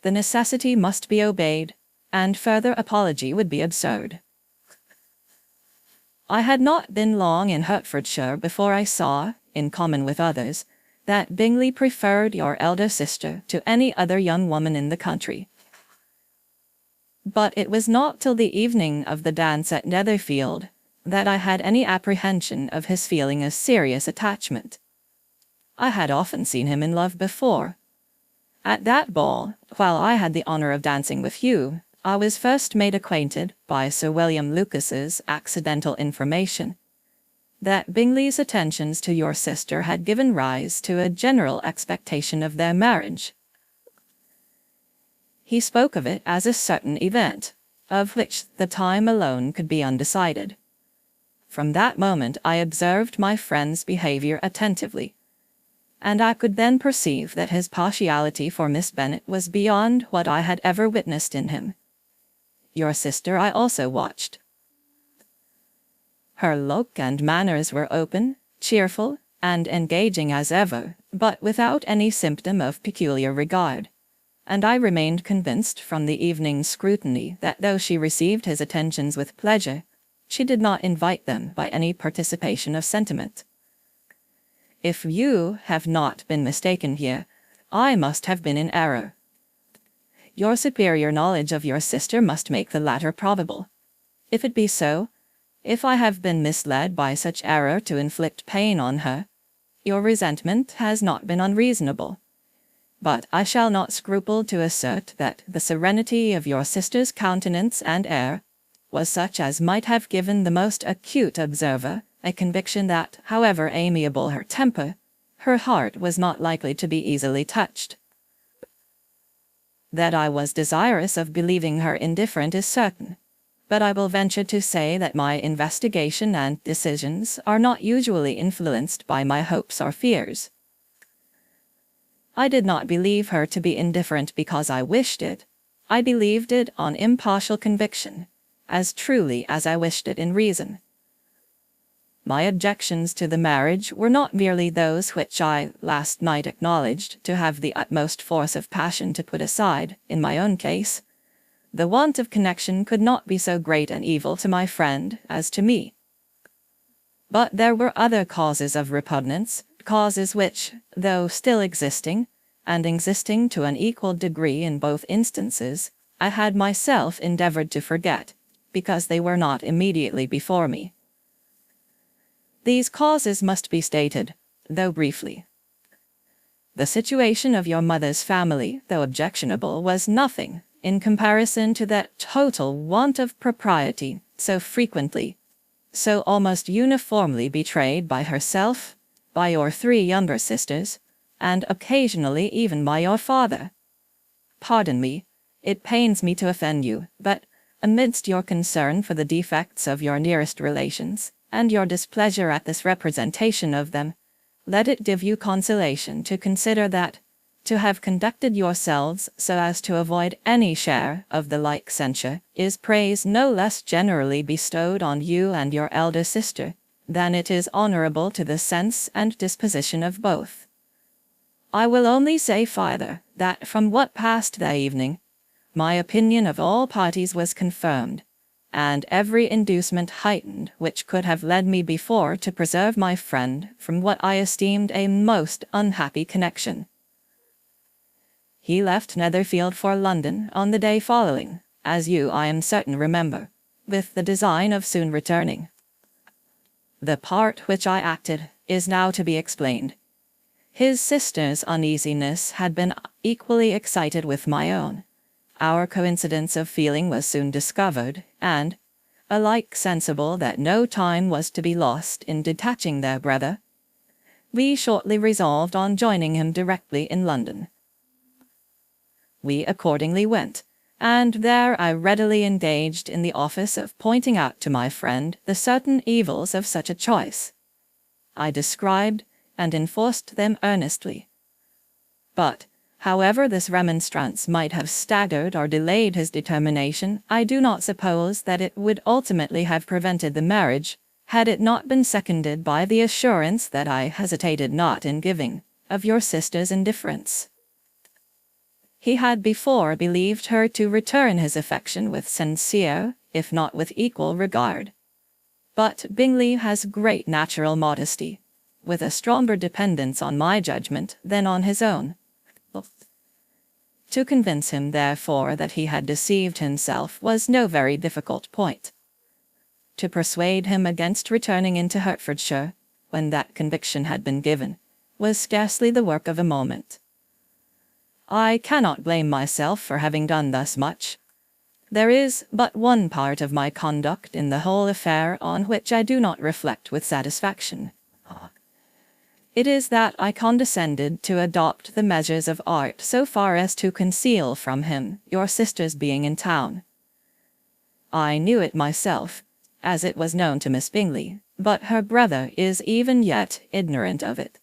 The necessity must be obeyed, and further apology would be absurd. I had not been long in Hertfordshire before I saw, in common with others, that Bingley preferred your elder sister to any other young woman in the country. But it was not till the evening of the dance at Netherfield that I had any apprehension of his feeling a serious attachment. I had often seen him in love before. At that ball, while I had the honour of dancing with you, I was first made acquainted, by Sir William Lucas's accidental information, that Bingley's attentions to your sister had given rise to a general expectation of their marriage. He spoke of it as a certain event, of which the time alone could be undecided. From that moment I observed my friend's behaviour attentively, and I could then perceive that his partiality for Miss Bennet was beyond what I had ever witnessed in him. Your sister I also watched. Her look and manners were open, cheerful, and engaging as ever, but without any symptom of peculiar regard, and I remained convinced from the evening's scrutiny that though she received his attentions with pleasure, she did not invite them by any participation of sentiment. If you have not been mistaken here, I must have been in error. Your superior knowledge of your sister must make the latter probable. If it be so, if I have been misled by such error to inflict pain on her, your resentment has not been unreasonable. But I shall not scruple to assert that the serenity of your sister's countenance and air was such as might have given the most acute observer a conviction that, however amiable her temper, her heart was not likely to be easily touched. That I was desirous of believing her indifferent is certain, but I will venture to say that my investigation and decisions are not usually influenced by my hopes or fears. I did not believe her to be indifferent because I wished it. I believed it on impartial conviction, as truly as I wished it in reason. My objections to the marriage were not merely those which I last night acknowledged to have the utmost force of passion to put aside, in my own case. The want of connection could not be so great an evil to my friend as to me. But there were other causes of repugnance, causes which, though still existing, and existing to an equal degree in both instances, I had myself endeavoured to forget, because they were not immediately before me. These causes must be stated, though briefly. The situation of your mother's family, though objectionable, was nothing in comparison to that total want of propriety so frequently, so almost uniformly betrayed by herself, by your 3 younger sisters, and occasionally even by your father. Pardon me, it pains me to offend you, but amidst your concern for the defects of your nearest relations, and your displeasure at this representation of them, let it give you consolation to consider that, to have conducted yourselves so as to avoid any share of the like censure, is praise no less generally bestowed on you and your elder sister, than it is honorable to the sense and disposition of both. I will only say farther, that from what passed that evening, my opinion of all parties was confirmed, and every inducement heightened which could have led me before to preserve my friend from what I esteemed a most unhappy connection. He left Netherfield for London on the day following, as you, I am certain, remember, with the design of soon returning. The part which I acted is now to be explained. His sister's uneasiness had been equally excited with my own. Our coincidence of feeling was soon discovered, and, alike sensible that no time was to be lost in detaching their brother, we shortly resolved on joining him directly in London. We accordingly went, and there I readily engaged in the office of pointing out to my friend the certain evils of such a choice. I described and enforced them earnestly. But, however this remonstrance might have staggered or delayed his determination, I do not suppose that it would ultimately have prevented the marriage, had it not been seconded by the assurance that I hesitated not in giving, of your sister's indifference. He had before believed her to return his affection with sincere, if not with equal regard. But Bingley has great natural modesty, with a stronger dependence on my judgment than on his own. To convince him, therefore, that he had deceived himself was no very difficult point. To persuade him against returning into Hertfordshire, when that conviction had been given, was scarcely the work of a moment. I cannot blame myself for having done thus much. There is but one part of my conduct in the whole affair on which I do not reflect with satisfaction. It is that I condescended to adopt the measures of art so far as to conceal from him your sister's being in town. I knew it myself, as it was known to Miss Bingley, but her brother is even yet ignorant of it.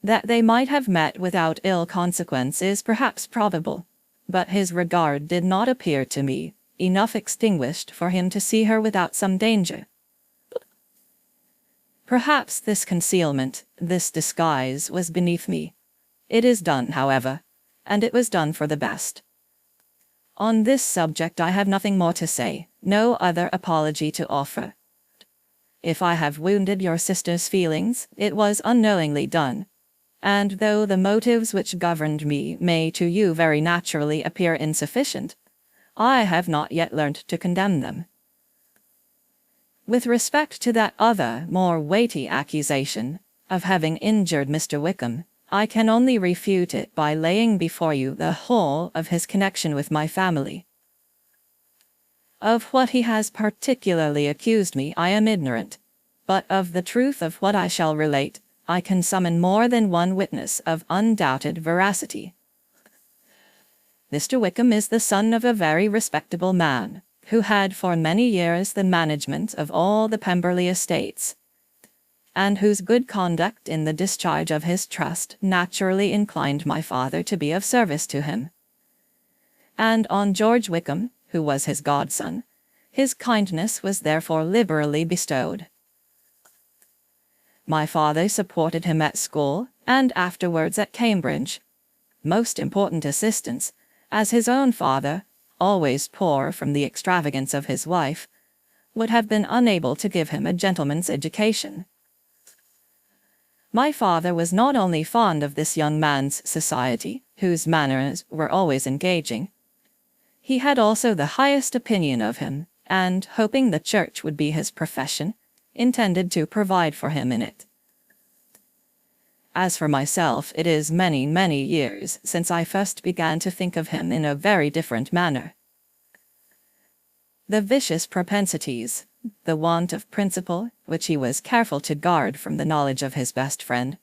That they might have met without ill consequence is perhaps probable, but his regard did not appear to me enough extinguished for him to see her without some danger. Perhaps this concealment, this disguise, was beneath me. It is done, however, and it was done for the best. On this subject I have nothing more to say, no other apology to offer. If I have wounded your sister's feelings, it was unknowingly done, and though the motives which governed me may to you very naturally appear insufficient, I have not yet learnt to condemn them. With respect to that other, more weighty accusation, of having injured Mr. Wickham, I can only refute it by laying before you the whole of his connection with my family. Of what he has particularly accused me I am ignorant, but of the truth of what I shall relate, I can summon more than one witness of undoubted veracity. Mr. Wickham is the son of a very respectable man, who had for many years the management of all the Pemberley estates, and whose good conduct in the discharge of his trust naturally inclined my father to be of service to him. And on George Wickham, who was his godson, his kindness was therefore liberally bestowed. My father supported him at school, and afterwards at Cambridge, most important assistance, as his own father, always poor from the extravagance of his wife, would have been unable to give him a gentleman's education. My father was not only fond of this young man's society, whose manners were always engaging. He had also the highest opinion of him, and, hoping the church would be his profession, intended to provide for him in it. As for myself, it is many, many years since I first began to think of him in a very different manner. The vicious propensities, the want of principle, which he was careful to guard from the knowledge of his best friend,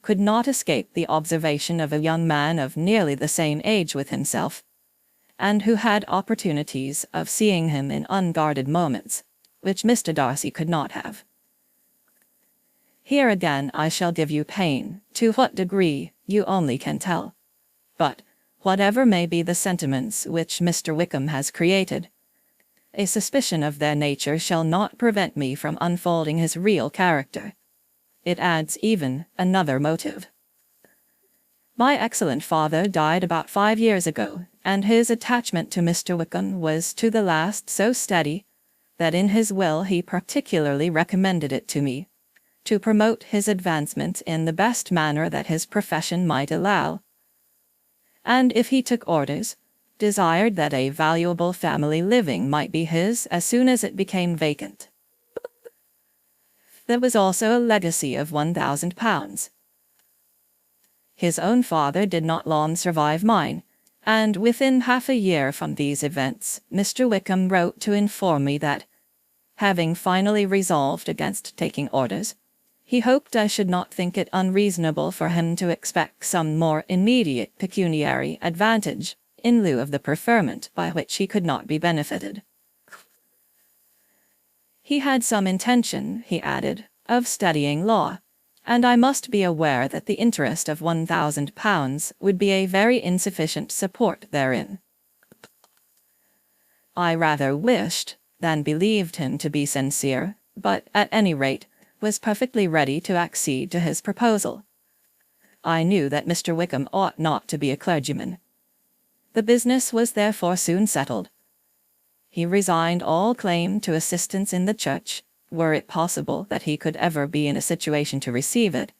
could not escape the observation of a young man of nearly the same age with himself, and who had opportunities of seeing him in unguarded moments, which Mr. Darcy could not have. Here again I shall give you pain, to what degree you only can tell. But, whatever may be the sentiments which Mr. Wickham has created, a suspicion of their nature shall not prevent me from unfolding his real character. It adds even another motive. My excellent father died about 5 years ago, and his attachment to Mr. Wickham was to the last so steady that in his will he particularly recommended it to me, to promote his advancement in the best manner that his profession might allow, and if he took orders, desired that a valuable family living might be his as soon as it became vacant. There was also a legacy of £1,000. His own father did not long survive mine, and within half a year from these events, Mr. Wickham wrote to inform me that, having finally resolved against taking orders, he hoped I should not think it unreasonable for him to expect some more immediate pecuniary advantage in lieu of the preferment by which he could not be benefited. He had some intention, he added, of studying law, and I must be aware that the interest of £1,000 would be a very insufficient support therein. I rather wished than believed him to be sincere, but at any rate was perfectly ready to accede to his proposal. I knew that Mr. Wickham ought not to be a clergyman. The business was therefore soon settled. He resigned all claim to assistance in the church, were it possible that he could ever be in a situation to receive it,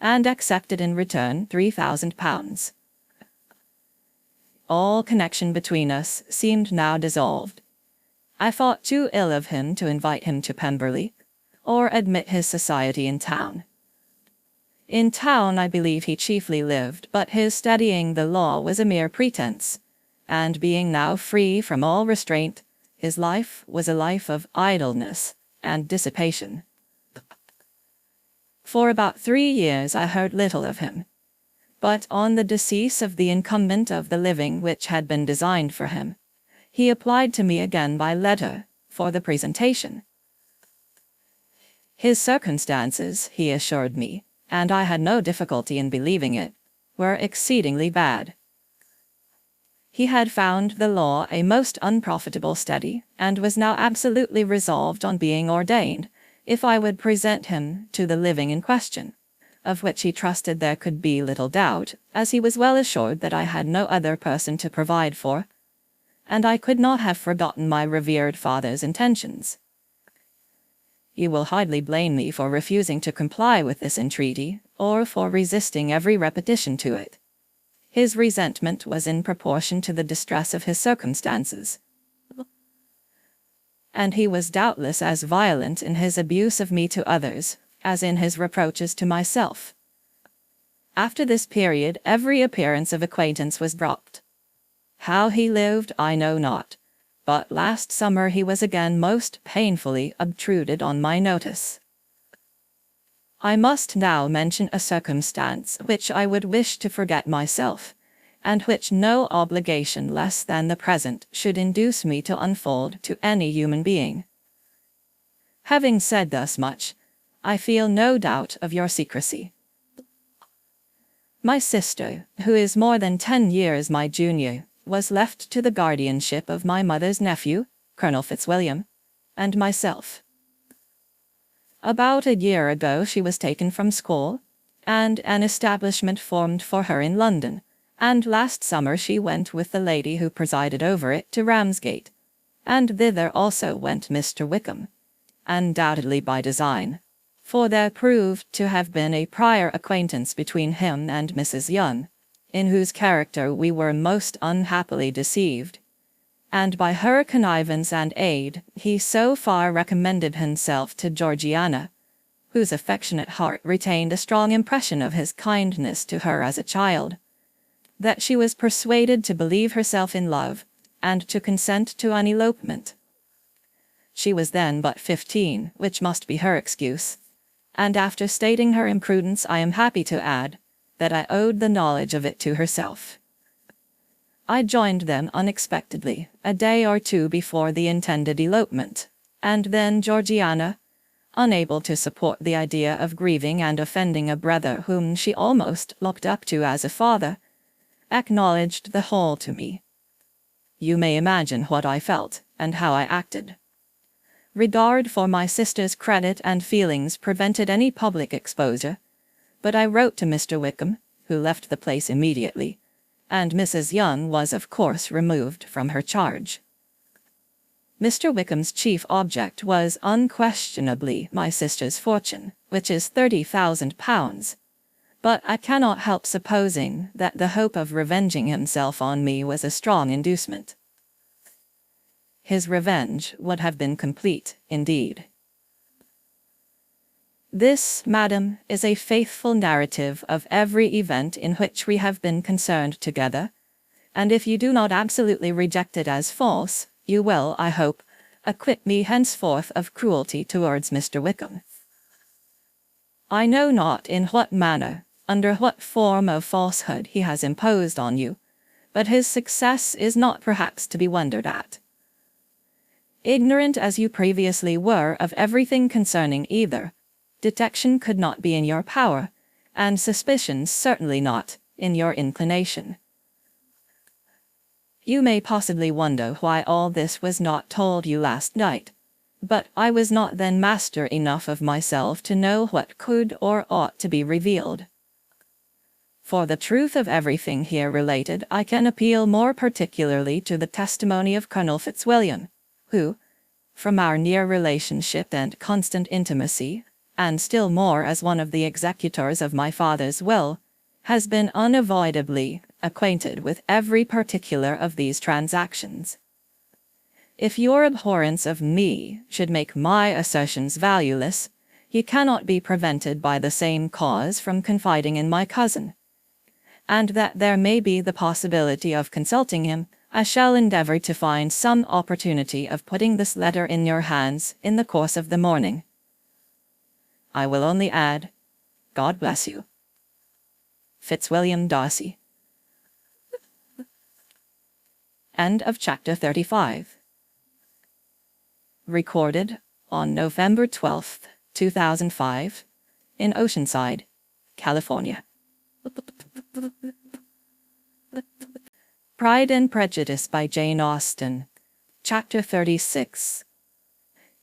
and accepted in return £3,000. All connection between us seemed now dissolved. I thought too ill of him to invite him to Pemberley, or admit his society in town. In town I believe he chiefly lived, but his studying the law was a mere pretence, and being now free from all restraint, his life was a life of idleness and dissipation. For about 3 years I heard little of him, but on the decease of the incumbent of the living which had been designed for him, he applied to me again by letter for the presentation. His circumstances, he assured me, and I had no difficulty in believing it, were exceedingly bad. He had found the law a most unprofitable study, and was now absolutely resolved on being ordained, if I would present him to the living in question, of which he trusted there could be little doubt, as he was well assured that I had no other person to provide for, and I could not have forgotten my revered father's intentions. You will hardly blame me for refusing to comply with this entreaty, or for resisting every repetition to it. His resentment was in proportion to the distress of his circumstances, and he was doubtless as violent in his abuse of me to others, as in his reproaches to myself. After this period every appearance of acquaintance was dropped. How he lived I know not, but last summer he was again most painfully obtruded on my notice. I must now mention a circumstance which I would wish to forget myself, and which no obligation less than the present should induce me to unfold to any human being. Having said thus much, I feel no doubt of your secrecy. My sister, who is more than 10 years my junior, was left to the guardianship of my mother's nephew, Colonel Fitzwilliam, and myself. About a year ago she was taken from school, and an establishment formed for her in London, and last summer she went with the lady who presided over it to Ramsgate, and thither also went Mr. Wickham, undoubtedly by design, for there proved to have been a prior acquaintance between him and Mrs. Young, in whose character we were most unhappily deceived, and by her connivance and aid, he so far recommended himself to Georgiana, whose affectionate heart retained a strong impression of his kindness to her as a child, that she was persuaded to believe herself in love, and to consent to an elopement. She was then but 15, which must be her excuse, and after stating her imprudence, I am happy to add that I owed the knowledge of it to herself. I joined them unexpectedly, a day or two before the intended elopement, and then Georgiana, unable to support the idea of grieving and offending a brother whom she almost looked up to as a father, acknowledged the whole to me. You may imagine what I felt, and how I acted. Regard for my sister's credit and feelings prevented any public exposure, but I wrote to Mr. Wickham, who left the place immediately, and Mrs. Young was of course removed from her charge. Mr. Wickham's chief object was unquestionably my sister's fortune, which is £30,000, but I cannot help supposing that the hope of revenging himself on me was a strong inducement. His revenge would have been complete, indeed. This, madam, is a faithful narrative of every event in which we have been concerned together, and if you do not absolutely reject it as false, you will, I hope, acquit me henceforth of cruelty towards Mr. Wickham. I know not in what manner, under what form of falsehood he has imposed on you, but his success is not perhaps to be wondered at. Ignorant as you previously were of everything concerning either, detection could not be in your power, and suspicion certainly not in your inclination. You may possibly wonder why all this was not told you last night, but I was not then master enough of myself to know what could or ought to be revealed. For the truth of everything here related, I can appeal more particularly to the testimony of Colonel Fitzwilliam, who, from our near relationship and constant intimacy, and still more as one of the executors of my father's will, has been unavoidably acquainted with every particular of these transactions. If your abhorrence of me should make my assertions valueless, you cannot be prevented by the same cause from confiding in my cousin, and that there may be the possibility of consulting him, I shall endeavour to find some opportunity of putting this letter in your hands in the course of the morning. I will only add, God bless you. Fitzwilliam Darcy. End of chapter 35. Recorded on November 12th, 2005, in Oceanside, California. Pride and Prejudice by Jane Austen. Chapter 36.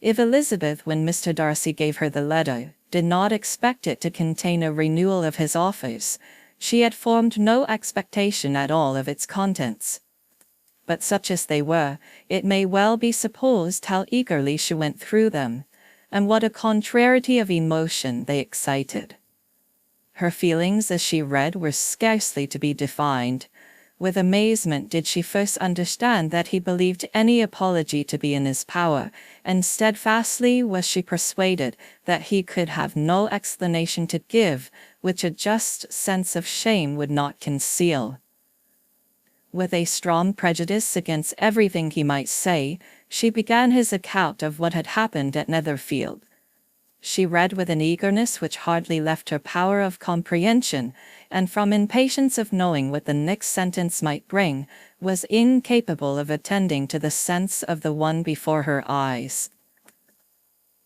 If Elizabeth, when Mr. Darcy gave her the letter, did not expect it to contain a renewal of his offers, she had formed no expectation at all of its contents. But such as they were, it may well be supposed how eagerly she went through them, and what a contrariety of emotion they excited. Her feelings as she read were scarcely to be defined. With amazement did she first understand that he believed any apology to be in his power, and steadfastly was she persuaded that he could have no explanation to give which a just sense of shame would not conceal. With a strong prejudice against everything he might say, she began his account of what had happened at Netherfield. She read with an eagerness which hardly left her power of comprehension, and from impatience of knowing what the next sentence might bring, was incapable of attending to the sense of the one before her eyes.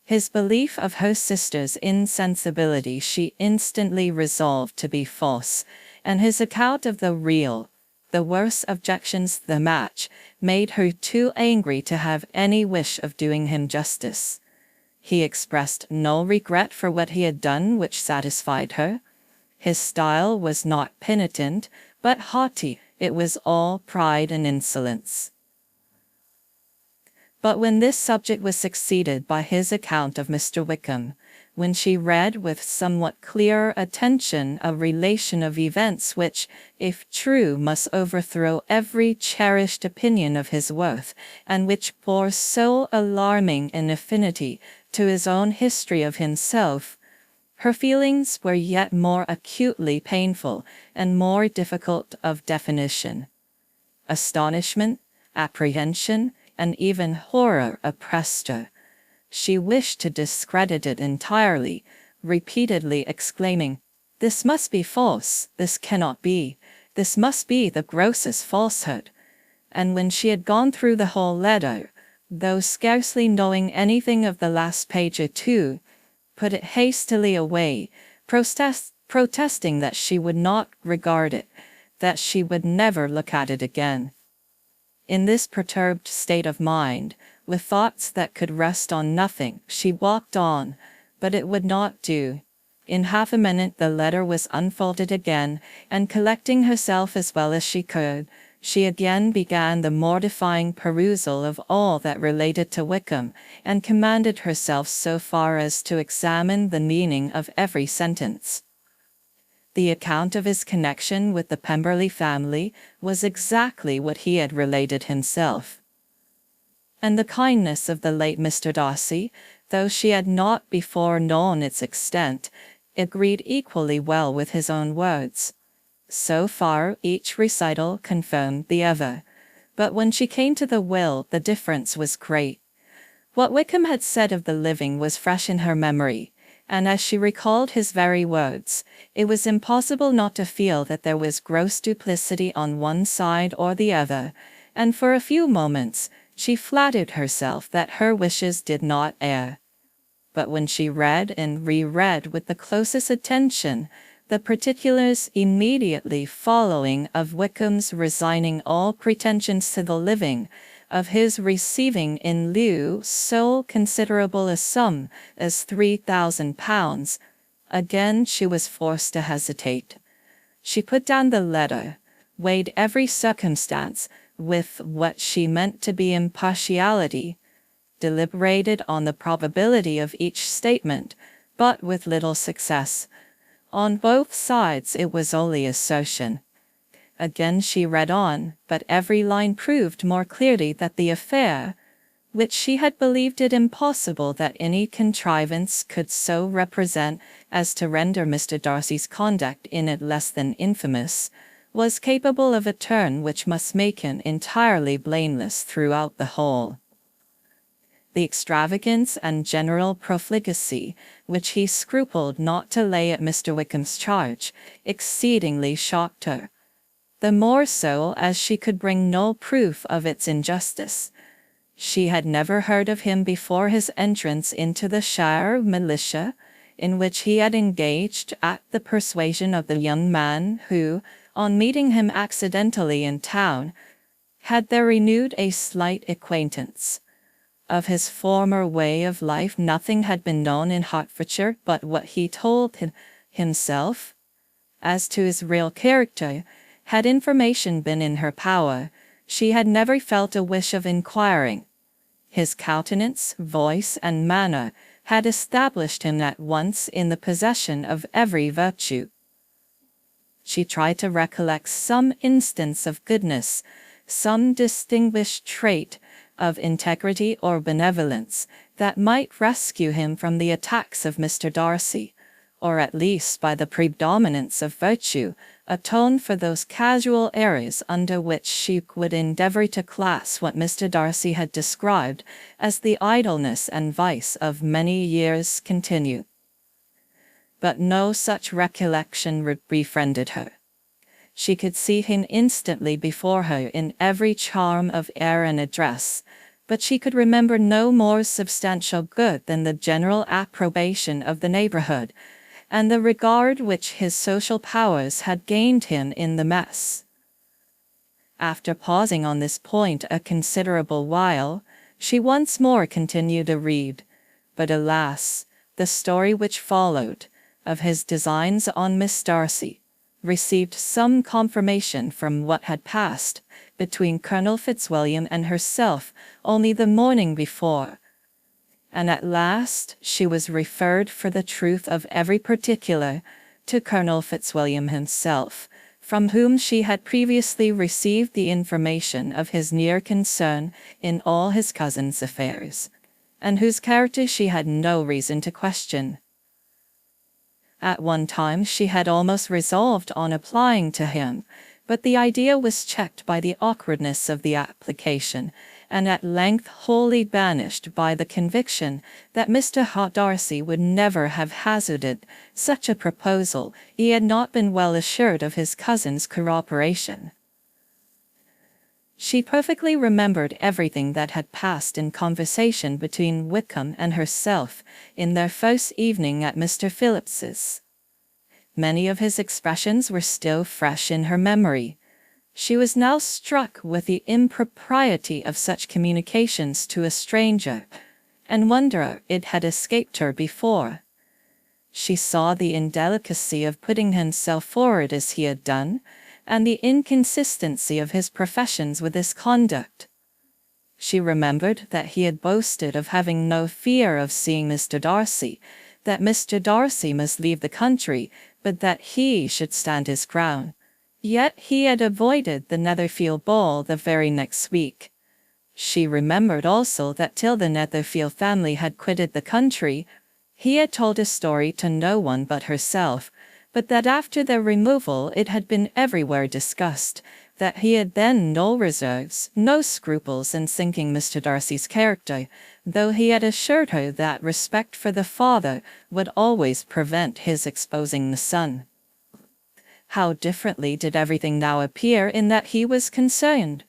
His belief of her sister's insensibility she instantly resolved to be false, and his account of the real, the worse objections to the match, made her too angry to have any wish of doing him justice. He expressed no regret for what he had done which satisfied her. His style was not penitent, but haughty. It was all pride and insolence. But when this subject was succeeded by his account of Mr. Wickham, when she read with somewhat clearer attention a relation of events which, if true, must overthrow every cherished opinion of his worth, and which bore so alarming an affinity to his own history of himself, her feelings were yet more acutely painful and more difficult of definition. Astonishment, apprehension, and even horror oppressed her. She wished to discredit it entirely, repeatedly exclaiming, "This must be false, this cannot be, this must be the grossest falsehood." And when she had gone through the whole letter, though scarcely knowing anything of the last page or two, put it hastily away, protesting that she would not regard it, that she would never look at it again. In this perturbed state of mind, with thoughts that could rest on nothing, she walked on, but it would not do. In half a minute the letter was unfolded again, and collecting herself as well as she could, she again began the mortifying perusal of all that related to Wickham, and commanded herself so far as to examine the meaning of every sentence. The account of his connection with the Pemberley family was exactly what he had related himself. And the kindness of the late Mr. Darcy, though she had not before known its extent, agreed equally well with his own words. So far each recital confirmed the other, but when she came to the will the difference was great. What Wickham had said of the living was fresh in her memory, and as she recalled his very words, it was impossible not to feel that there was gross duplicity on one side or the other, and for a few moments she flattered herself that her wishes did not err. But when she read and reread with the closest attention the particulars immediately following of Wickham's resigning all pretensions to the living, of his receiving in lieu so considerable a sum as £3,000, again she was forced to hesitate. She put down the letter, weighed every circumstance with what she meant to be impartiality, deliberated on the probability of each statement, but with little success. On both sides it was only assertion. Again she read on, but every line proved more clearly that the affair, which she had believed it impossible that any contrivance could so represent as to render Mr. Darcy's conduct in it less than infamous, was capable of a turn which must make him entirely blameless throughout the whole. The extravagance and general profligacy, which he scrupled not to lay at Mr. Wickham's charge, exceedingly shocked her, the more so as she could bring no proof of its injustice. She had never heard of him before his entrance into the shire militia, in which he had engaged at the persuasion of the young man who, on meeting him accidentally in town, had there renewed a slight acquaintance. Of his former way of life nothing had been known in Hertfordshire but what he told himself. As to his real character, had information been in her power, she had never felt a wish of inquiring. His countenance, voice, and manner had established him at once in the possession of every virtue. She tried to recollect some instance of goodness, some distinguished trait of integrity or benevolence that might rescue him from the attacks of Mr. Darcy, or at least by the predominance of virtue atone for those casual errors under which she would endeavour to class what Mr. Darcy had described as the idleness and vice of many years continued. But no such recollection befriended her. She could see him instantly before her in every charm of air and address, but she could remember no more substantial good than the general approbation of the neighbourhood, and the regard which his social powers had gained him in the mess. After pausing on this point a considerable while, she once more continued to read, but alas, the story which followed, of his designs on Miss Darcy, received some confirmation from what had passed between Colonel Fitzwilliam and herself only the morning before. and at last she was referred for the truth of every particular to Colonel Fitzwilliam himself, from whom she had previously received the information of his near concern in all his cousin's affairs, and whose character she had no reason to question. At one time she had almost resolved on applying to him, but the idea was checked by the awkwardness of the application, and at length wholly banished by the conviction that Mr. Darcy would never have hazarded such a proposal he had not been well assured of his cousin's cooperation. She perfectly remembered everything that had passed in conversation between Wickham and herself in their first evening at Mr. Phillips's. Many of his expressions were still fresh in her memory. She was now struck with the impropriety of such communications to a stranger, and wondered it had escaped her before. She saw the indelicacy of putting himself forward as he had done, and the inconsistency of his professions with his conduct. She remembered that he had boasted of having no fear of seeing Mr. Darcy, that Mr. Darcy must leave the country, but that he should stand his ground. Yet he had avoided the Netherfield ball the very next week. She remembered also that till the Netherfield family had quitted the country, he had told his story to no one but herself, but that after their removal it had been everywhere discussed, that he had then no reserves, no scruples in sinking Mr. Darcy's character, though he had assured her that respect for the father would always prevent his exposing the son. How differently did everything now appear in that he was concerned.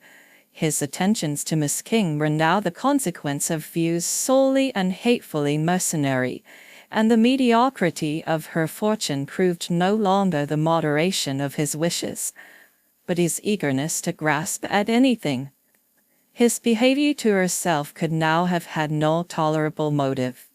His attentions to Miss King were now the consequence of views solely and hatefully mercenary, and the mediocrity of her fortune proved no longer the moderation of his wishes, but his eagerness to grasp at anything. His behavior to herself could now have had no tolerable motive.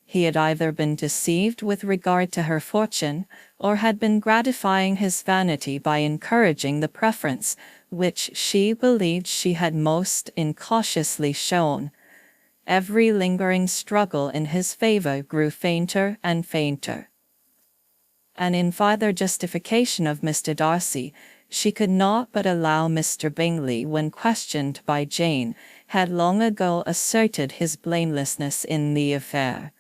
He had either been deceived with regard to her fortune, or had been gratifying his vanity by encouraging the preference which she believed she had most incautiously shown. Every lingering struggle in his favor grew fainter and fainter. And in farther justification of Mr. Darcy, she could not but allow Mr. Bingley, when questioned by Jane, had long ago asserted his blamelessness in the affair.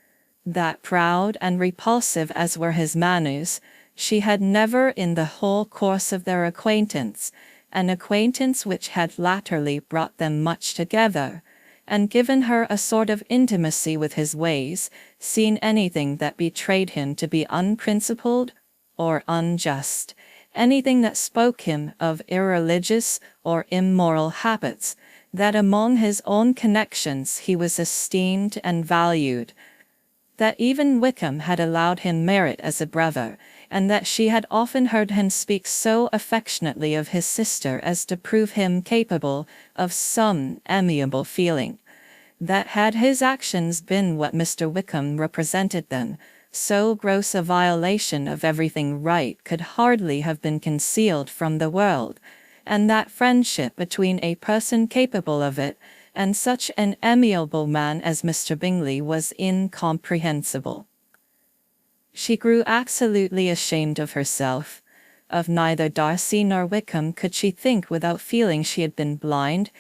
That proud and repulsive as were his manners, she had never in the whole course of their acquaintance, an acquaintance which had latterly brought them much together, and given her a sort of intimacy with his ways, seen anything that betrayed him to be unprincipled or unjust, anything that spoke him of irreligious or immoral habits, that among his own connections he was esteemed and valued, that even Wickham had allowed him merit as a brother, and that she had often heard him speak so affectionately of his sister as to prove him capable of some amiable feeling, that had his actions been what Mr. Wickham represented them, so gross a violation of everything right could hardly have been concealed from the world, and that friendship between a person capable of it and such an amiable man as Mr. Bingley was incomprehensible. She grew absolutely ashamed of herself. Of neither Darcy nor Wickham could she think without feeling she had been blind,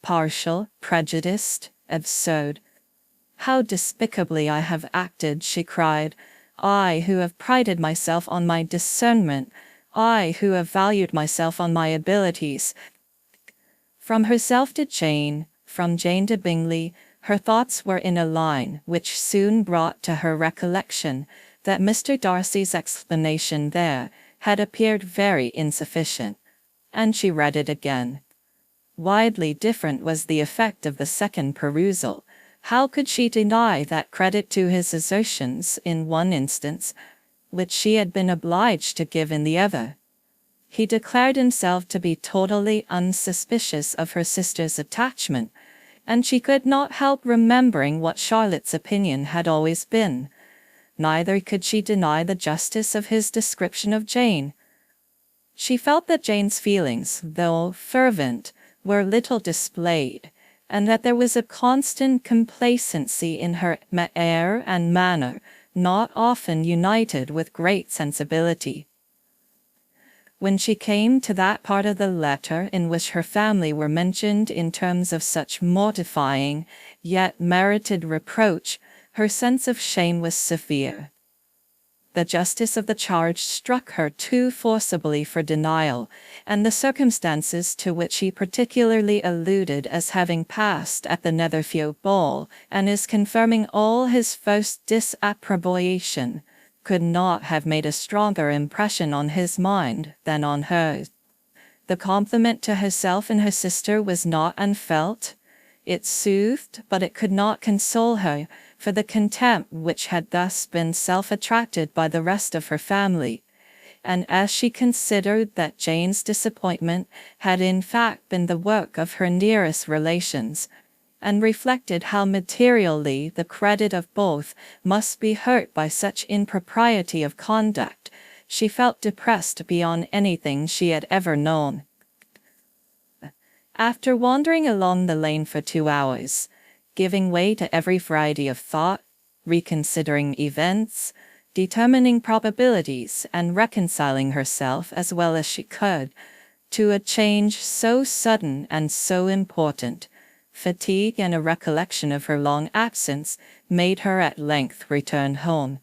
partial, prejudiced, absurd. "How despicably I have acted," she cried, "I who have prided myself on my discernment, I who have valued myself on my abilities." From herself to Jane, from Jane to Bingley, her thoughts were in a line which soon brought to her recollection that Mr. Darcy's explanation there had appeared very insufficient, and she read it again. Widely different was the effect of the second perusal. How could she deny that credit to his assertions in one instance, which she had been obliged to give in the other? He declared himself to be totally unsuspicious of her sister's attachment, and she could not help remembering what Charlotte's opinion had always been. Neither could she deny the justice of his description of Jane. She felt that Jane's feelings, though fervent, were little displayed, and that there was a constant complacency in her air and manner, not often united with great sensibility. When she came to that part of the letter in which her family were mentioned in terms of such mortifying, yet merited reproach, her sense of shame was severe. The justice of the charge struck her too forcibly for denial, and the circumstances to which he particularly alluded as having passed at the Netherfield ball, and as confirming all his first disapprobation, could not have made a stronger impression on his mind than on hers. The compliment to herself and her sister was not unfelt. It soothed, but it could not console her, for the contempt which had thus been self-attracted by the rest of her family, and as she considered that Jane's disappointment had in fact been the work of her nearest relations, and reflected how materially the credit of both must be hurt by such impropriety of conduct, she felt depressed beyond anything she had ever known. After wandering along the lane for 2 hours, giving way to every variety of thought, reconsidering events, determining probabilities, and reconciling herself as well as she could to a change so sudden and so important, fatigue and a recollection of her long absence made her at length return home,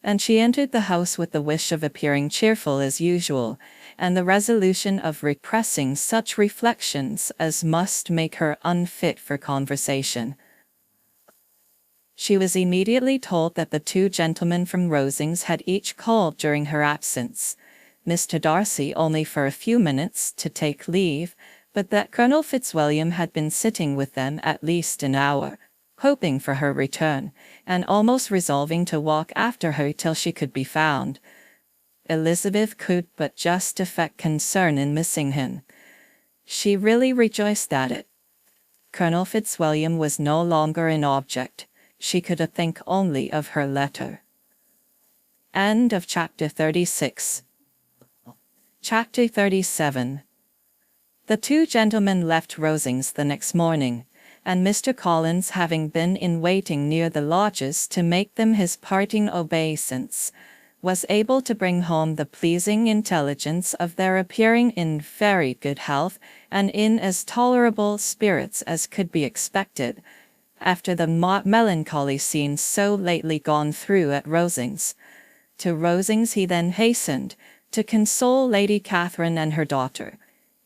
and she entered the house with the wish of appearing cheerful as usual, and the resolution of repressing such reflections as must make her unfit for conversation. She was immediately told that the 2 gentlemen from Rosings had each called during her absence, Mr. Darcy only for a few minutes to take leave, but that Colonel Fitzwilliam had been sitting with them at least an hour, hoping for her return, and almost resolving to walk after her till she could be found. Elizabeth could but just affect concern in missing him. She really rejoiced at it. Colonel Fitzwilliam was no longer an object. She could think only of her letter. End of chapter 36. Chapter 37. The 2 gentlemen left Rosings the next morning, and Mr. Collins, having been in waiting near the lodges to make them his parting obeisance, was able to bring home the pleasing intelligence of their appearing in very good health and in as tolerable spirits as could be expected, after the melancholy scene so lately gone through at Rosings. To Rosings he then hastened, to console Lady Catherine and her daughter,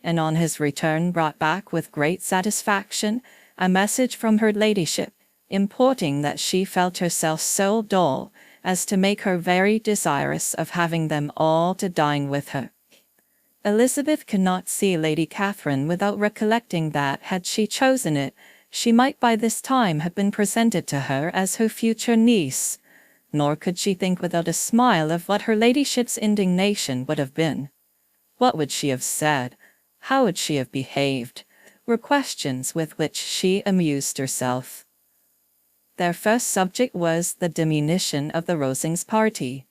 and on his return brought back with great satisfaction a message from her ladyship, importing that she felt herself so dull as to make her very desirous of having them all to dine with her. Elizabeth could not see Lady Catherine without recollecting that, had she chosen it, she might by this time have been presented to her as her future niece, nor could she think without a smile of what her ladyship's indignation would have been. What would she have said? How would she have behaved? Were questions with which she amused herself. Their first subject was the diminution of the Rosings party.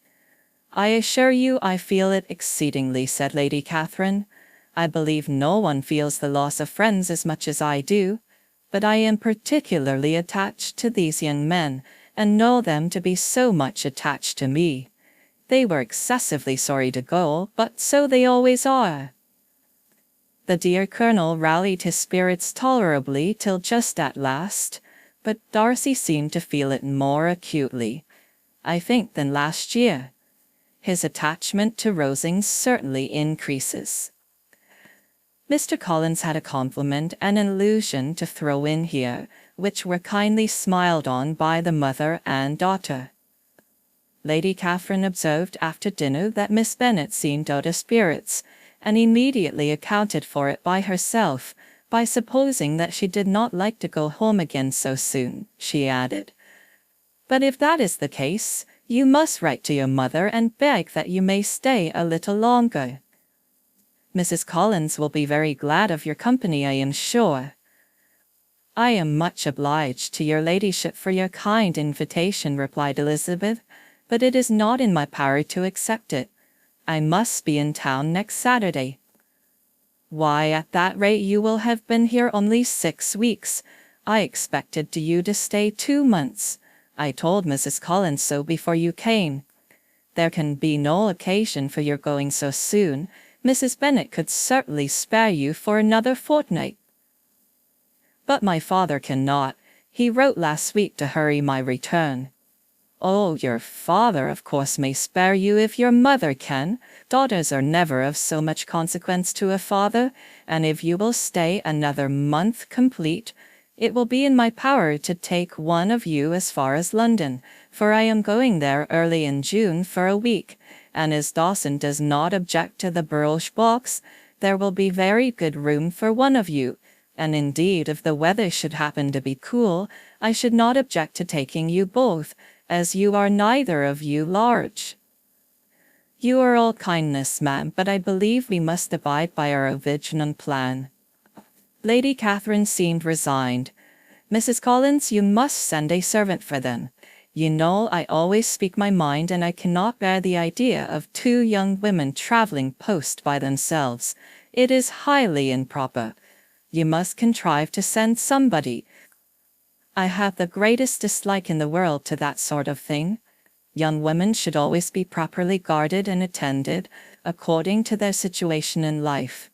"I assure you I feel it exceedingly," said Lady Catherine. "I believe no one feels the loss of friends as much as I do, but I am particularly attached to these young men, and know them to be so much attached to me. They were excessively sorry to go, but so they always are." The dear Colonel rallied his spirits tolerably till just at last, but Darcy seemed to feel it more acutely, I think, than last year. His attachment to Rosings certainly increases. Mr. Collins had a compliment and an allusion to throw in here, which were kindly smiled on by the mother and daughter. Lady Catherine observed after dinner that Miss Bennet seemed out of spirits, and immediately accounted for it by herself, by supposing that she did not like to go home again so soon. She added, "But if that is the case, you must write to your mother and beg that you may stay a little longer. Mrs. Collins will be very glad of your company, I am sure." "I am much obliged to your ladyship for your kind invitation," replied Elizabeth, "but it is not in my power to accept it. I must be in town next Saturday." "Why, at that rate you will have been here only 6 weeks. I expected you to stay 2 months. I told Mrs. Collins so before you came. There can be no occasion for your going so soon. Mrs. Bennet could certainly spare you for another fortnight. But my father cannot. He wrote last week to hurry my return. Oh, your father, of course, may spare you if your mother can. Daughters are never of so much consequence to a father, and if you will stay another month complete, it will be in my power to take one of you as far as London, for I am going there early in June for a week, and as Dawson does not object to the barouche box, there will be very good room for one of you, and indeed if the weather should happen to be cool, I should not object to taking you both, as you are neither of you large. You are all kindness, ma'am, but I believe we must abide by our original plan. Lady Catherine seemed resigned. Mrs. Collins, you must send a servant for them. You know I always speak my mind, and I cannot bear the idea of 2 young women travelling post by themselves. It is highly improper. You must contrive to send somebody. I have the greatest dislike in the world to that sort of thing. Young women should always be properly guarded and attended, according to their situation in life.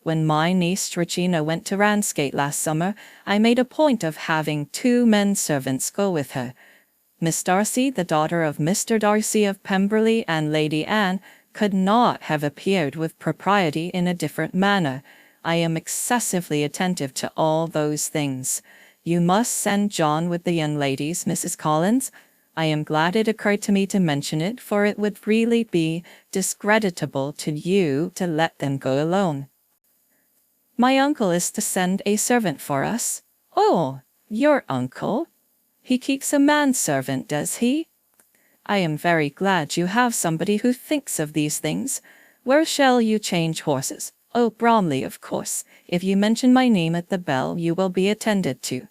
When my niece Regina went to Ramsgate last summer, I made a point of having 2 men servants go with her. Miss Darcy, the daughter of Mr. Darcy of Pemberley, and Lady Anne, could not have appeared with propriety in a different manner. I am excessively attentive to all those things. You must send John with the young ladies, Mrs. Collins. I am glad it occurred to me to mention it, for it would really be discreditable to you to let them go alone. My uncle is to send a servant for us. Oh, your uncle? He keeps a manservant, does he? I am very glad you have somebody who thinks of these things. Where shall you change horses? Oh, Bromley, of course. If you mention my name at the bell, you will be attended to.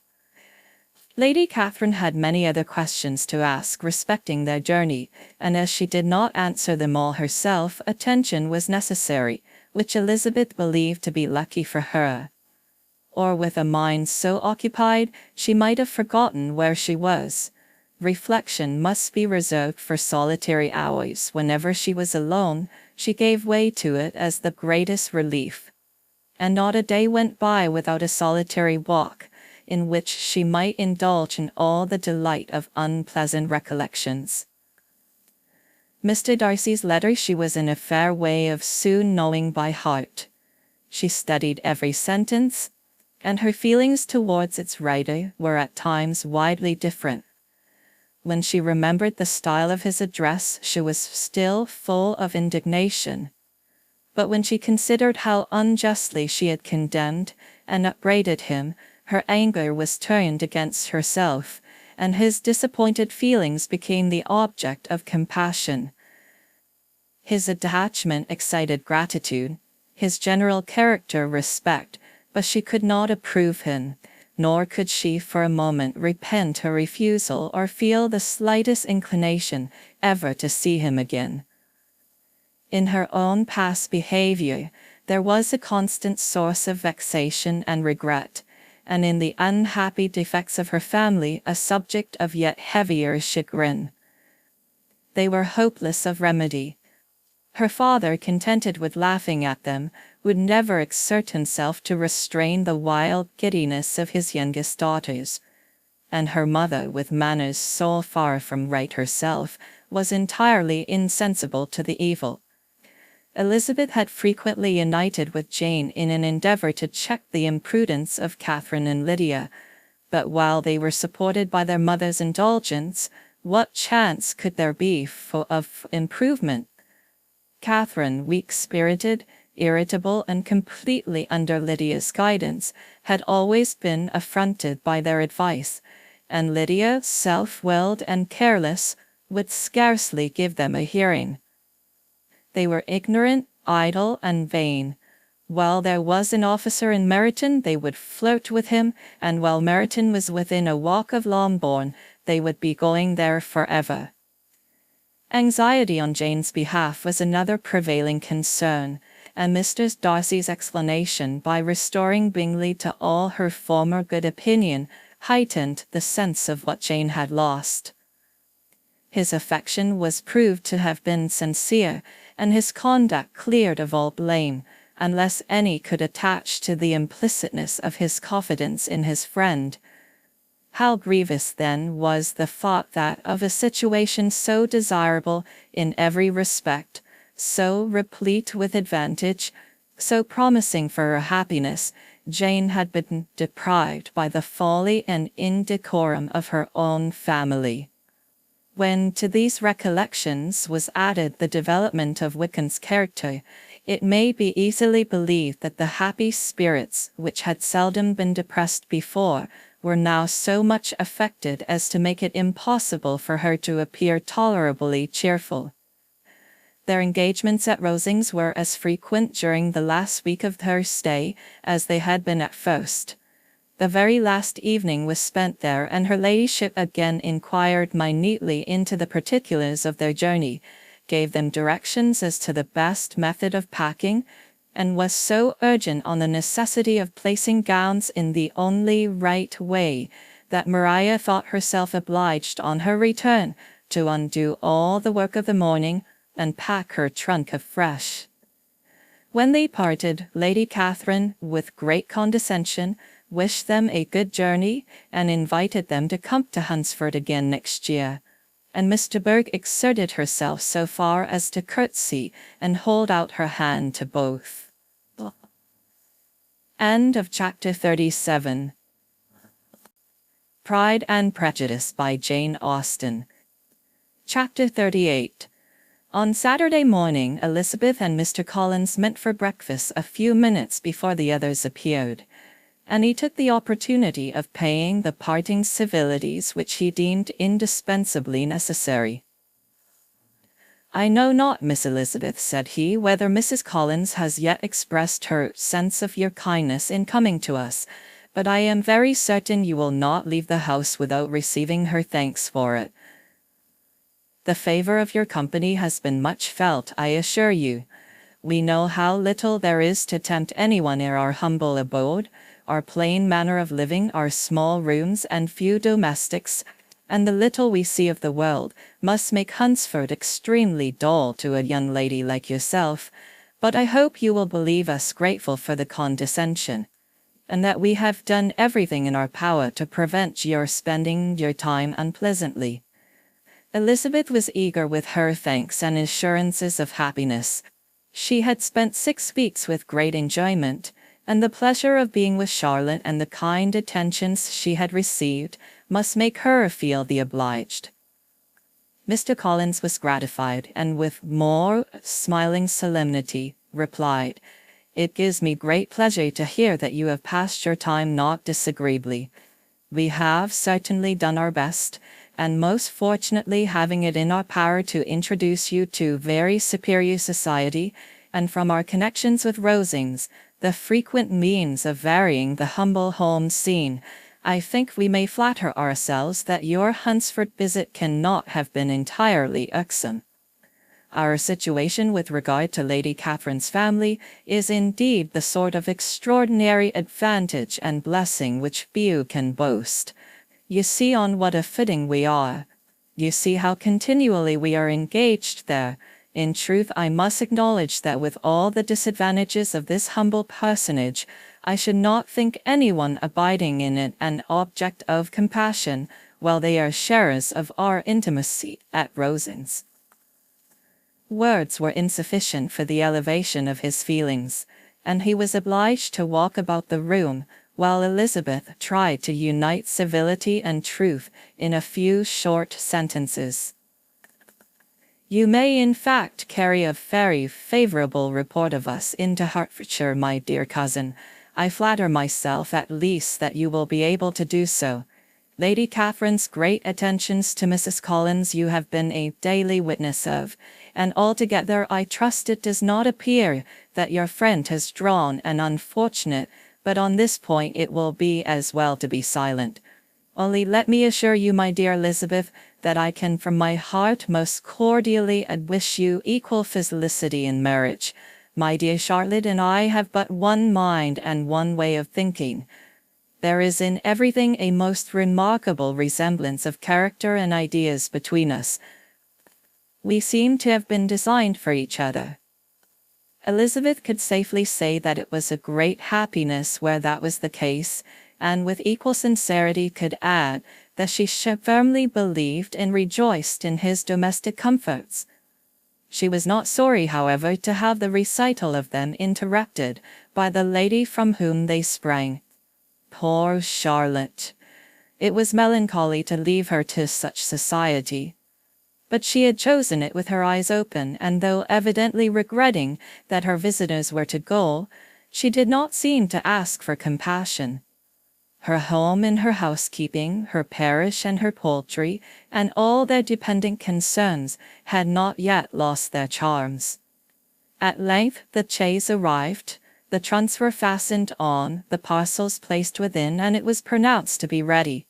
Lady Catherine had many other questions to ask respecting their journey, and as she did not answer them all herself, attention was necessary, which Elizabeth believed to be lucky for her. Or with a mind so occupied, she might have forgotten where she was. Reflection must be reserved for solitary hours. Whenever she was alone, she gave way to it as the greatest relief. And not a day went by without a solitary walk, in which she might indulge in all the delight of unpleasant recollections. Mr. Darcy's letter she was in a fair way of soon knowing by heart. She studied every sentence, and her feelings towards its writer were at times widely different. When she remembered the style of his address, she was still full of indignation. But when she considered how unjustly she had condemned and upbraided him, her anger was turned against herself, and his disappointed feelings became the object of compassion. His attachment excited gratitude, his general character respect, but she could not approve him, nor could she for a moment repent her refusal or feel the slightest inclination ever to see him again. In her own past behavior, there was a constant source of vexation and regret, and in the unhappy defects of her family a subject of yet heavier chagrin. They were hopeless of remedy. Her father, contented with laughing at them, would never exert himself to restrain the wild giddiness of his youngest daughters, and her mother, with manners so far from right herself, was entirely insensible to the evil. Elizabeth had frequently united with Jane in an endeavour to check the imprudence of Catherine and Lydia, but while they were supported by their mother's indulgence, what chance could there be of improvement? Catherine, weak-spirited, irritable, and completely under Lydia's guidance, had always been affronted by their advice, and Lydia, self-willed and careless, would scarcely give them a hearing. They were ignorant, idle, and vain. While there was an officer in Meryton, they would flirt with him, and while Meryton was within a walk of Longbourn, they would be going there forever. Anxiety on Jane's behalf was another prevailing concern, and Mr. Darcy's explanation by restoring Bingley to all her former good opinion heightened the sense of what Jane had lost. His affection was proved to have been sincere, and his conduct cleared of all blame, unless any could attach to the implicitness of his confidence in his friend. How grievous, then, was the thought that of a situation so desirable in every respect, so replete with advantage, so promising for her happiness, Jane had been deprived by the folly and indecorum of her own family. When to these recollections was added the development of Wickham's character, it may be easily believed that the happy spirits, which had seldom been depressed before, were now so much affected as to make it impossible for her to appear tolerably cheerful. Their engagements at Rosings were as frequent during the last week of her stay as they had been at first. The very last evening was spent there, and her ladyship again inquired minutely into the particulars of their journey, gave them directions as to the best method of packing, and was so urgent on the necessity of placing gowns in the only right way, that Maria thought herself obliged on her return to undo all the work of the morning and pack her trunk afresh. When they parted, Lady Catherine, with great condescension, wished them a good journey, and invited them to come to Hunsford again next year, and Miss de Bourgh exerted herself so far as to curtsy and hold out her hand to both. End of chapter 37. Pride and Prejudice by Jane Austen. Chapter 38. On Saturday morning, Elizabeth and Mr. Collins met for breakfast a few minutes before the others appeared, and he took the opportunity of paying the parting civilities which he deemed indispensably necessary. "I know not, Miss Elizabeth," said he, "whether Mrs. Collins has yet expressed her sense of your kindness in coming to us, but I am very certain you will not leave the house without receiving her thanks for it. The favour of your company has been much felt, I assure you. We know how little there is to tempt anyone in our humble abode, our plain manner of living, our small rooms and few domestics, and the little we see of the world, must make Hunsford extremely dull to a young lady like yourself, but I hope you will believe us grateful for the condescension, and that we have done everything in our power to prevent your spending your time unpleasantly." Elizabeth was eager with her thanks and assurances of happiness. She had spent 6 weeks with great enjoyment, and the pleasure of being with Charlotte and the kind attentions she had received must make her feel the obliged. Mr. Collins was gratified, and with more smiling solemnity replied, "It gives me great pleasure to hear that you have passed your time not disagreeably. We have certainly done our best, and most fortunately having it in our power to introduce you to very superior society, and from our connections with Rosings, the frequent means of varying the humble home scene, I think we may flatter ourselves that your Hunsford visit cannot have been entirely irksome. Our situation with regard to Lady Catherine's family is indeed the sort of extraordinary advantage and blessing which few can boast. You see on what a footing we are. You see how continually we are engaged there. In truth, I must acknowledge that with all the disadvantages of this humble personage, I should not think anyone abiding in it an object of compassion, while they are sharers of our intimacy at Rosings." Words were insufficient for the elevation of his feelings, and he was obliged to walk about the room, while Elizabeth tried to unite civility and truth in a few short sentences. "You may in fact carry a very favourable report of us into Hertfordshire, my dear cousin. I flatter myself at least that you will be able to do so. Lady Catherine's great attentions to Mrs. Collins you have been a daily witness of, and altogether I trust it does not appear that your friend has drawn an unfortunate, but on this point it will be as well to be silent. Only let me assure you, my dear Elizabeth, that I can from my heart most cordially wish you equal felicity in marriage. My dear Charlotte and I have but one mind and one way of thinking. There is in everything a most remarkable resemblance of character and ideas between us. We seem to have been designed for each other. Elizabeth could safely say that it was a great happiness where that was the case, and with equal sincerity could add that she firmly believed and rejoiced in his domestic comforts. She was not sorry, however, to have the recital of them interrupted by the lady from whom they sprang. Poor Charlotte! It was melancholy to leave her to such society. But she had chosen it with her eyes open, and though evidently regretting that her visitors were to go, she did not seem to ask for compassion. Her home and her housekeeping, her parish and her poultry, and all their dependent concerns had not yet lost their charms. At length the chaise arrived, the trunks were fastened on, the parcels placed within, and it was pronounced to be ready.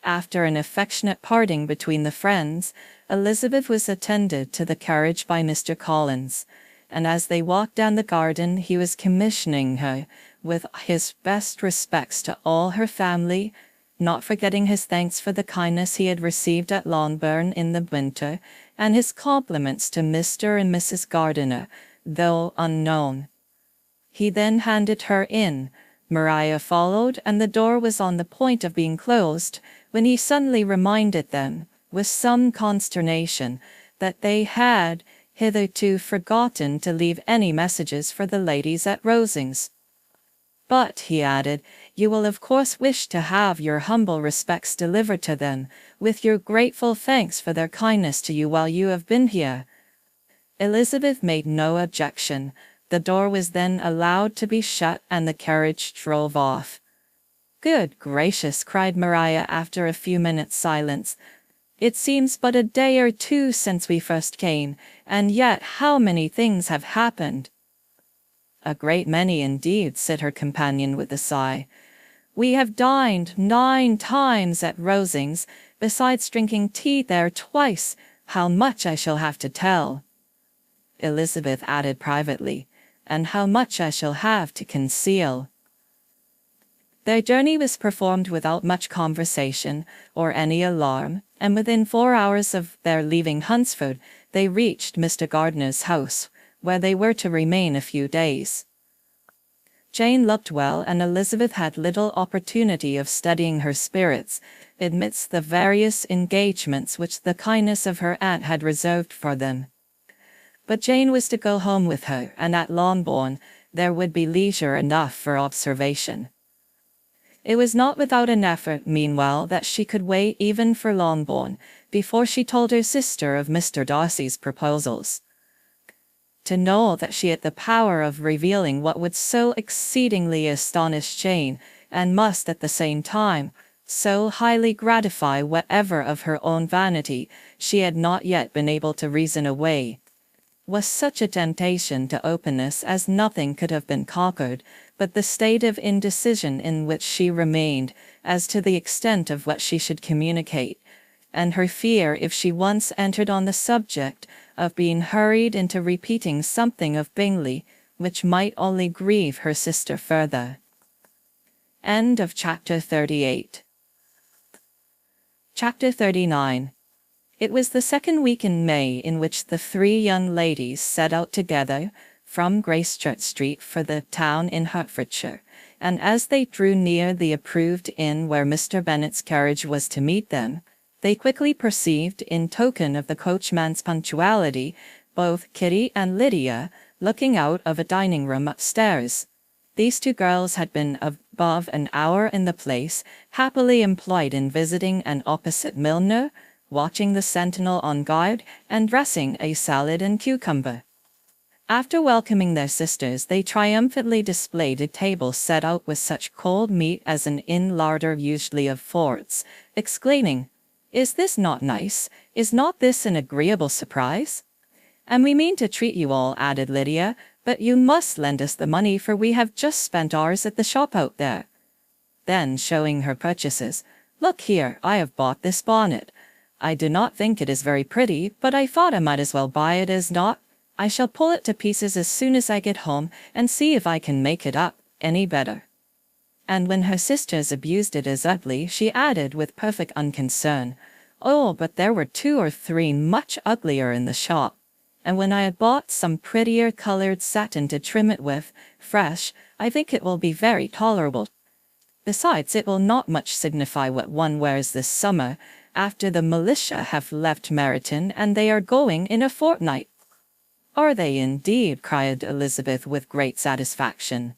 After an affectionate parting between the friends, Elizabeth was attended to the carriage by Mr. Collins, and as they walked down the garden he was commissioning her with his best respects to all her family, not forgetting his thanks for the kindness he had received at Longbourn in the winter, and his compliments to Mr. and Mrs. Gardiner, though unknown. He then handed her in. Maria followed, and the door was on the point of being closed, when he suddenly reminded them, with some consternation, that they had hitherto forgotten to leave any messages for the ladies at Rosings. But, he added, you will of course wish to have your humble respects delivered to them, with your grateful thanks for their kindness to you while you have been here. Elizabeth made no objection. The door was then allowed to be shut, and the carriage drove off. Good gracious, cried Maria after a few minutes' silence. It seems but a day or two since we first came, and yet how many things have happened. A great many indeed, said her companion with a sigh. We have dined 9 times at Rosings, besides drinking tea there twice. How much I shall have to tell. Elizabeth added privately, and how much I shall have to conceal. Their journey was performed without much conversation or any alarm, and within 4 hours of their leaving Hunsford, they reached Mr. Gardiner's house, where they were to remain a few days. Jane looked well, and Elizabeth had little opportunity of studying her spirits, amidst the various engagements which the kindness of her aunt had reserved for them. But Jane was to go home with her, and at Longbourn there would be leisure enough for observation. It was not without an effort, meanwhile, that she could wait even for Longbourn, before she told her sister of Mr. Darcy's proposals. To know that she had the power of revealing what would so exceedingly astonish Jane, and must at the same time so highly gratify whatever of her own vanity she had not yet been able to reason away, was such a temptation to openness as nothing could have been conquered, but the state of indecision in which she remained as to the extent of what she should communicate, and her fear, if she once entered on the subject, of being hurried into repeating something of Bingley, which might only grieve her sister further. End of Chapter 38. Chapter 39. It was the 2nd week in May in which the 3 young ladies set out together from Gracechurch Street for the town in Hertfordshire, and as they drew near the approved inn where Mr. Bennet's carriage was to meet them, they quickly perceived, in token of the coachman's punctuality, both Kitty and Lydia looking out of a dining-room upstairs. These 2 girls had been above an hour in the place, happily employed in visiting an opposite milliner, watching the sentinel on guard, and dressing a salad and cucumber. After welcoming their sisters, they triumphantly displayed a table set out with such cold meat as an inn larder usually affords, exclaiming, "Is this not nice? Is not this an agreeable surprise? And we mean to treat you all," added Lydia, "but you must lend us the money, for we have just spent ours at the shop out there." Then, showing her purchases, "Look here, I have bought this bonnet. I do not think it is very pretty, but I thought I might as well buy it as not. I shall pull it to pieces as soon as I get home and see if I can make it up any better." And when her sisters abused it as ugly, she added with perfect unconcern, "Oh, but there were 2 or 3 much uglier in the shop. And when I had bought some prettier colored satin to trim it with, fresh, I think it will be very tolerable. Besides, it will not much signify what one wears this summer, after the militia have left Meryton, and they are going in a fortnight." "Are they indeed?" cried Elizabeth with great satisfaction.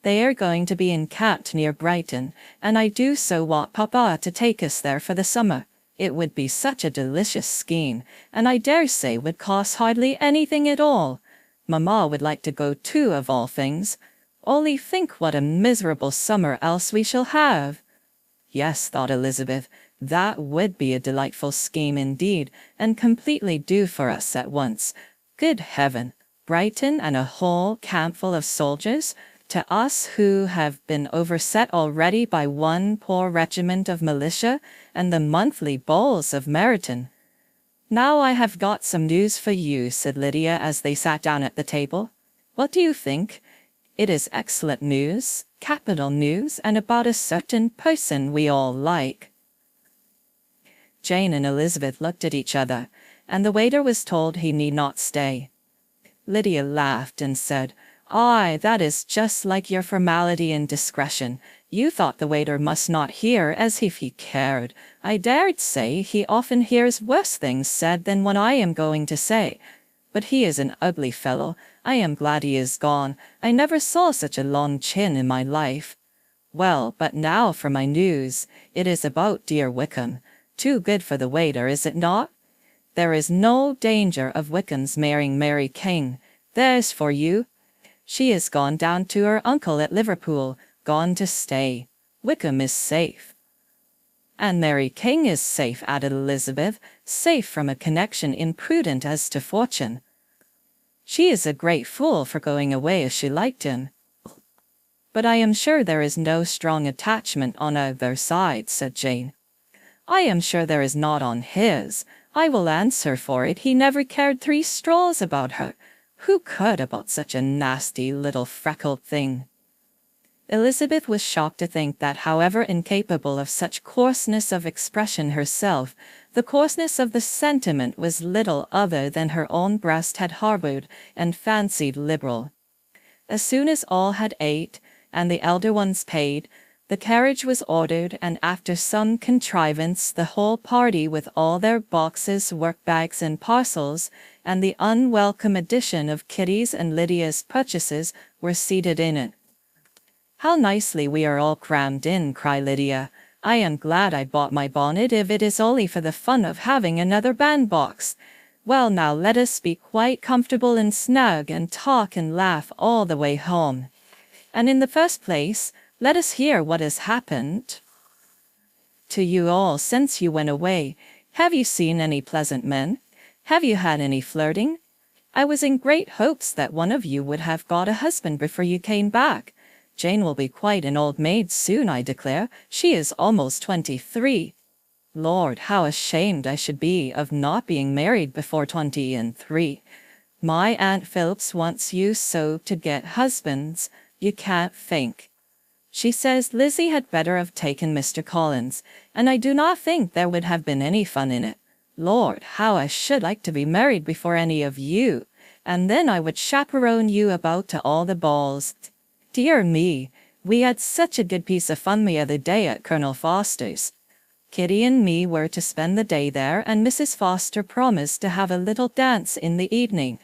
"They are going to be encamped near Brighton, and I do so want Papa to take us there for the summer. It would be such a delicious scheme, and I dare say would cost hardly anything at all. Mamma would like to go too, of all things. Only think what a miserable summer else we shall have." Yes, thought Elizabeth, that would be a delightful scheme indeed, and completely do for us at once. Good heaven, Brighton and a whole campful of soldiers, to us who have been overset already by one poor regiment of militia and the monthly balls of Meryton. "Now I have got some news for you," said Lydia as they sat down at the table. "What do you think? It is excellent news, capital news, and about a certain person we all like." Jane and Elizabeth looked at each other, and the waiter was told he need not stay. Lydia laughed and said, "Aye, that is just like your formality and discretion. You thought the waiter must not hear, as if he cared. I dared say he often hears worse things said than what I am going to say. But he is an ugly fellow. I am glad he is gone. I never saw such a long chin in my life. Well, but now for my news. It is about dear Wickham. Too good for the waiter, is it not? There is no danger of Wickham's marrying Mary King. There's for you. She is gone down to her uncle at Liverpool, gone to stay. Wickham is safe." "And Mary King is safe," added Elizabeth, "safe from a connection imprudent as to fortune. She is a great fool for going away as she liked him." "But I am sure there is no strong attachment on either side," said Jane. "I am sure there is not on his. I will answer for it he never cared 3 straws about her. Who could about such a nasty little freckled thing?" Elizabeth was shocked to think that, however incapable of such coarseness of expression herself, the coarseness of the sentiment was little other than her own breast had harbored and fancied liberal. As soon as all had ate, and the elder ones paid, the carriage was ordered, and after some contrivance the whole party, with all their boxes, work-bags, and parcels, and the unwelcome addition of Kitty's and Lydia's purchases, were seated in it. "How nicely we are all crammed in," cried Lydia. "I am glad I bought my bonnet, if it is only for the fun of having another bandbox. Well, now let us be quite comfortable and snug, and talk and laugh all the way home. And in the first place, let us hear what has happened to you all since you went away. Have you seen any pleasant men? Have you had any flirting? I was in great hopes that one of you would have got a husband before you came back. Jane will be quite an old maid soon, I declare. She is almost 23. Lord, how ashamed I should be of not being married before 23. My Aunt Phillips wants you so to get husbands, you can't think. She says Lizzie had better have taken Mr. Collins, and I do not think there would have been any fun in it. Lord, how I should like to be married before any of you, and then I would chaperone you about to all the balls. Dear me, we had such a good piece of fun the other day at Colonel Foster's. Kitty and me were to spend the day there, and Mrs. Foster promised to have a little dance in the evening.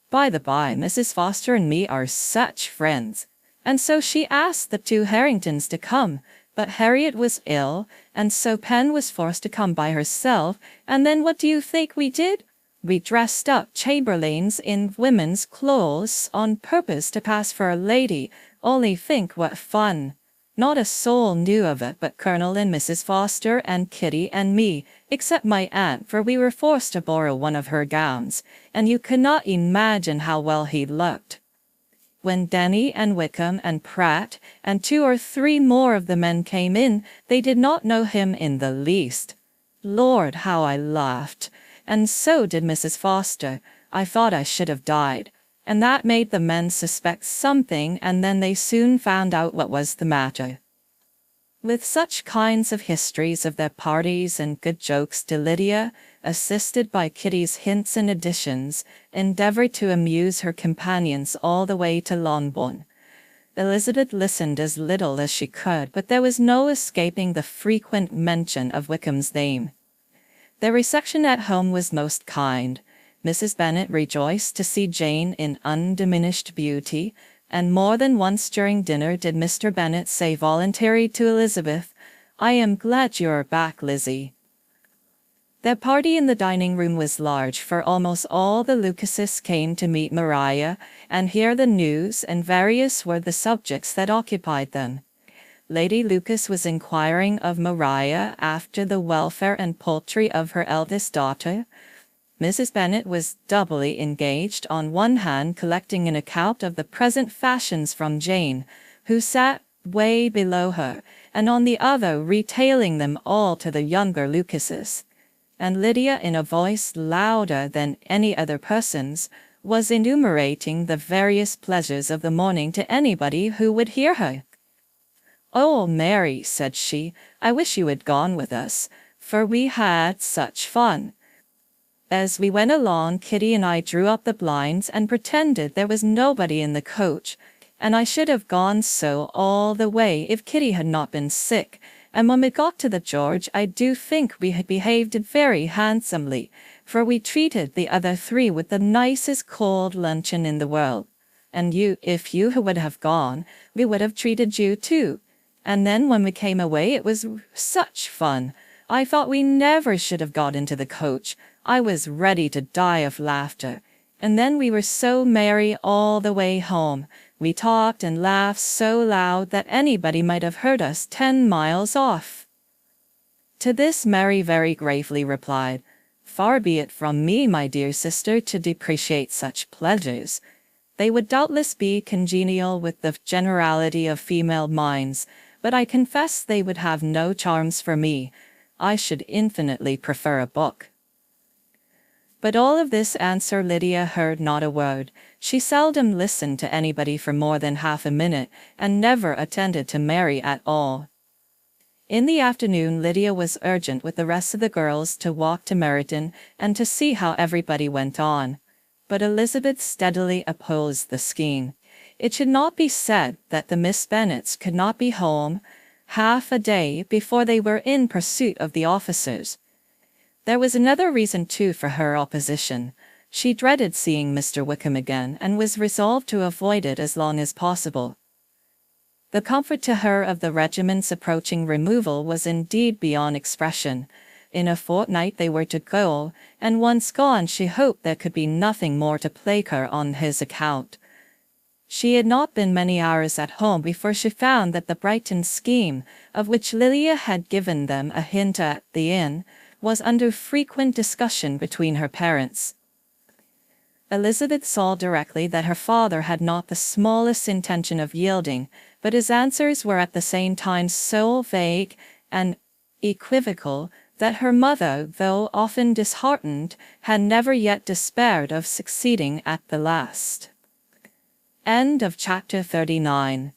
By the by, Mrs. Foster and me are such friends. And so she asked the 2 Harringtons to come, but Harriet was ill, and so Pen was forced to come by herself, and then what do you think we did? We dressed up chamberlains in women's clothes on purpose to pass for a lady. Only think what fun! Not a soul knew of it but Colonel and Mrs. Foster and Kitty and me, except my aunt, for we were forced to borrow one of her gowns, and you cannot imagine how well he looked. When Denny and Wickham and Pratt and 2 or 3 more of the men came in, they did not know him in the least. Lord, how I laughed! And so did Mrs. Foster. I thought I should have died, and that made the men suspect something, and then they soon found out what was the matter. With such kinds of histories of their parties and good jokes did Lydia, assisted by Kitty's hints and additions, endeavour to amuse her companions all the way to Longbourn. Elizabeth listened as little as she could, but there was no escaping the frequent mention of Wickham's name. Their reception at home was most kind. Mrs. Bennet rejoiced to see Jane in undiminished beauty, and more than once during dinner did Mr. Bennet say voluntarily to Elizabeth, "I am glad you are back, Lizzie." Their party in the dining room was large, for almost all the Lucases came to meet Maria and hear the news, and various were the subjects that occupied them. Lady Lucas was inquiring of Maria after the welfare and poultry of her eldest daughter. Mrs. Bennet was doubly engaged, on one hand collecting an account of the present fashions from Jane, who sat way below her, and on the other retailing them all to the younger Lucases. And Lydia, in a voice louder than any other person's, was enumerating the various pleasures of the morning to anybody who would hear her. "Oh, Mary," said she, "I wish you had gone with us, for we had such fun. As we went along, Kitty and I drew up the blinds and pretended there was nobody in the coach, and I should have gone so all the way if Kitty had not been sick, and when we got to the George I do think we had behaved very handsomely, for we treated the other three with the nicest cold luncheon in the world, and you, if you would have gone, we would have treated you too. And then when we came away it was such fun. I thought we never should have got into the coach. I was ready to die of laughter. And then we were so merry all the way home. We talked and laughed so loud that anybody might have heard us 10 miles off." To this Mary very gravely replied, "Far be it from me, my dear sister, to depreciate such pleasures. They would doubtless be congenial with the generality of female minds, but I confess they would have no charms for me. I should infinitely prefer a book." But all of this answer Lydia heard not a word. She seldom listened to anybody for more than half a minute, and never attended to Mary at all. In the afternoon Lydia was urgent with the rest of the girls to walk to Meryton and to see how everybody went on. But Elizabeth steadily opposed the scheme. It should not be said that the Miss Bennets could not be home half a day before they were in pursuit of the officers. There was another reason too for her opposition. She dreaded seeing Mr. Wickham again, and was resolved to avoid it as long as possible. The comfort to her of the regiment's approaching removal was indeed beyond expression. In a fortnight they were to go, and once gone she hoped there could be nothing more to plague her on his account. She had not been many hours at home before she found that the Brighton scheme, of which Lydia had given them a hint at the inn, was under frequent discussion between her parents. Elizabeth saw directly that her father had not the smallest intention of yielding, but his answers were at the same time so vague and equivocal that her mother, though often disheartened, had never yet despaired of succeeding at the last. End of chapter 39.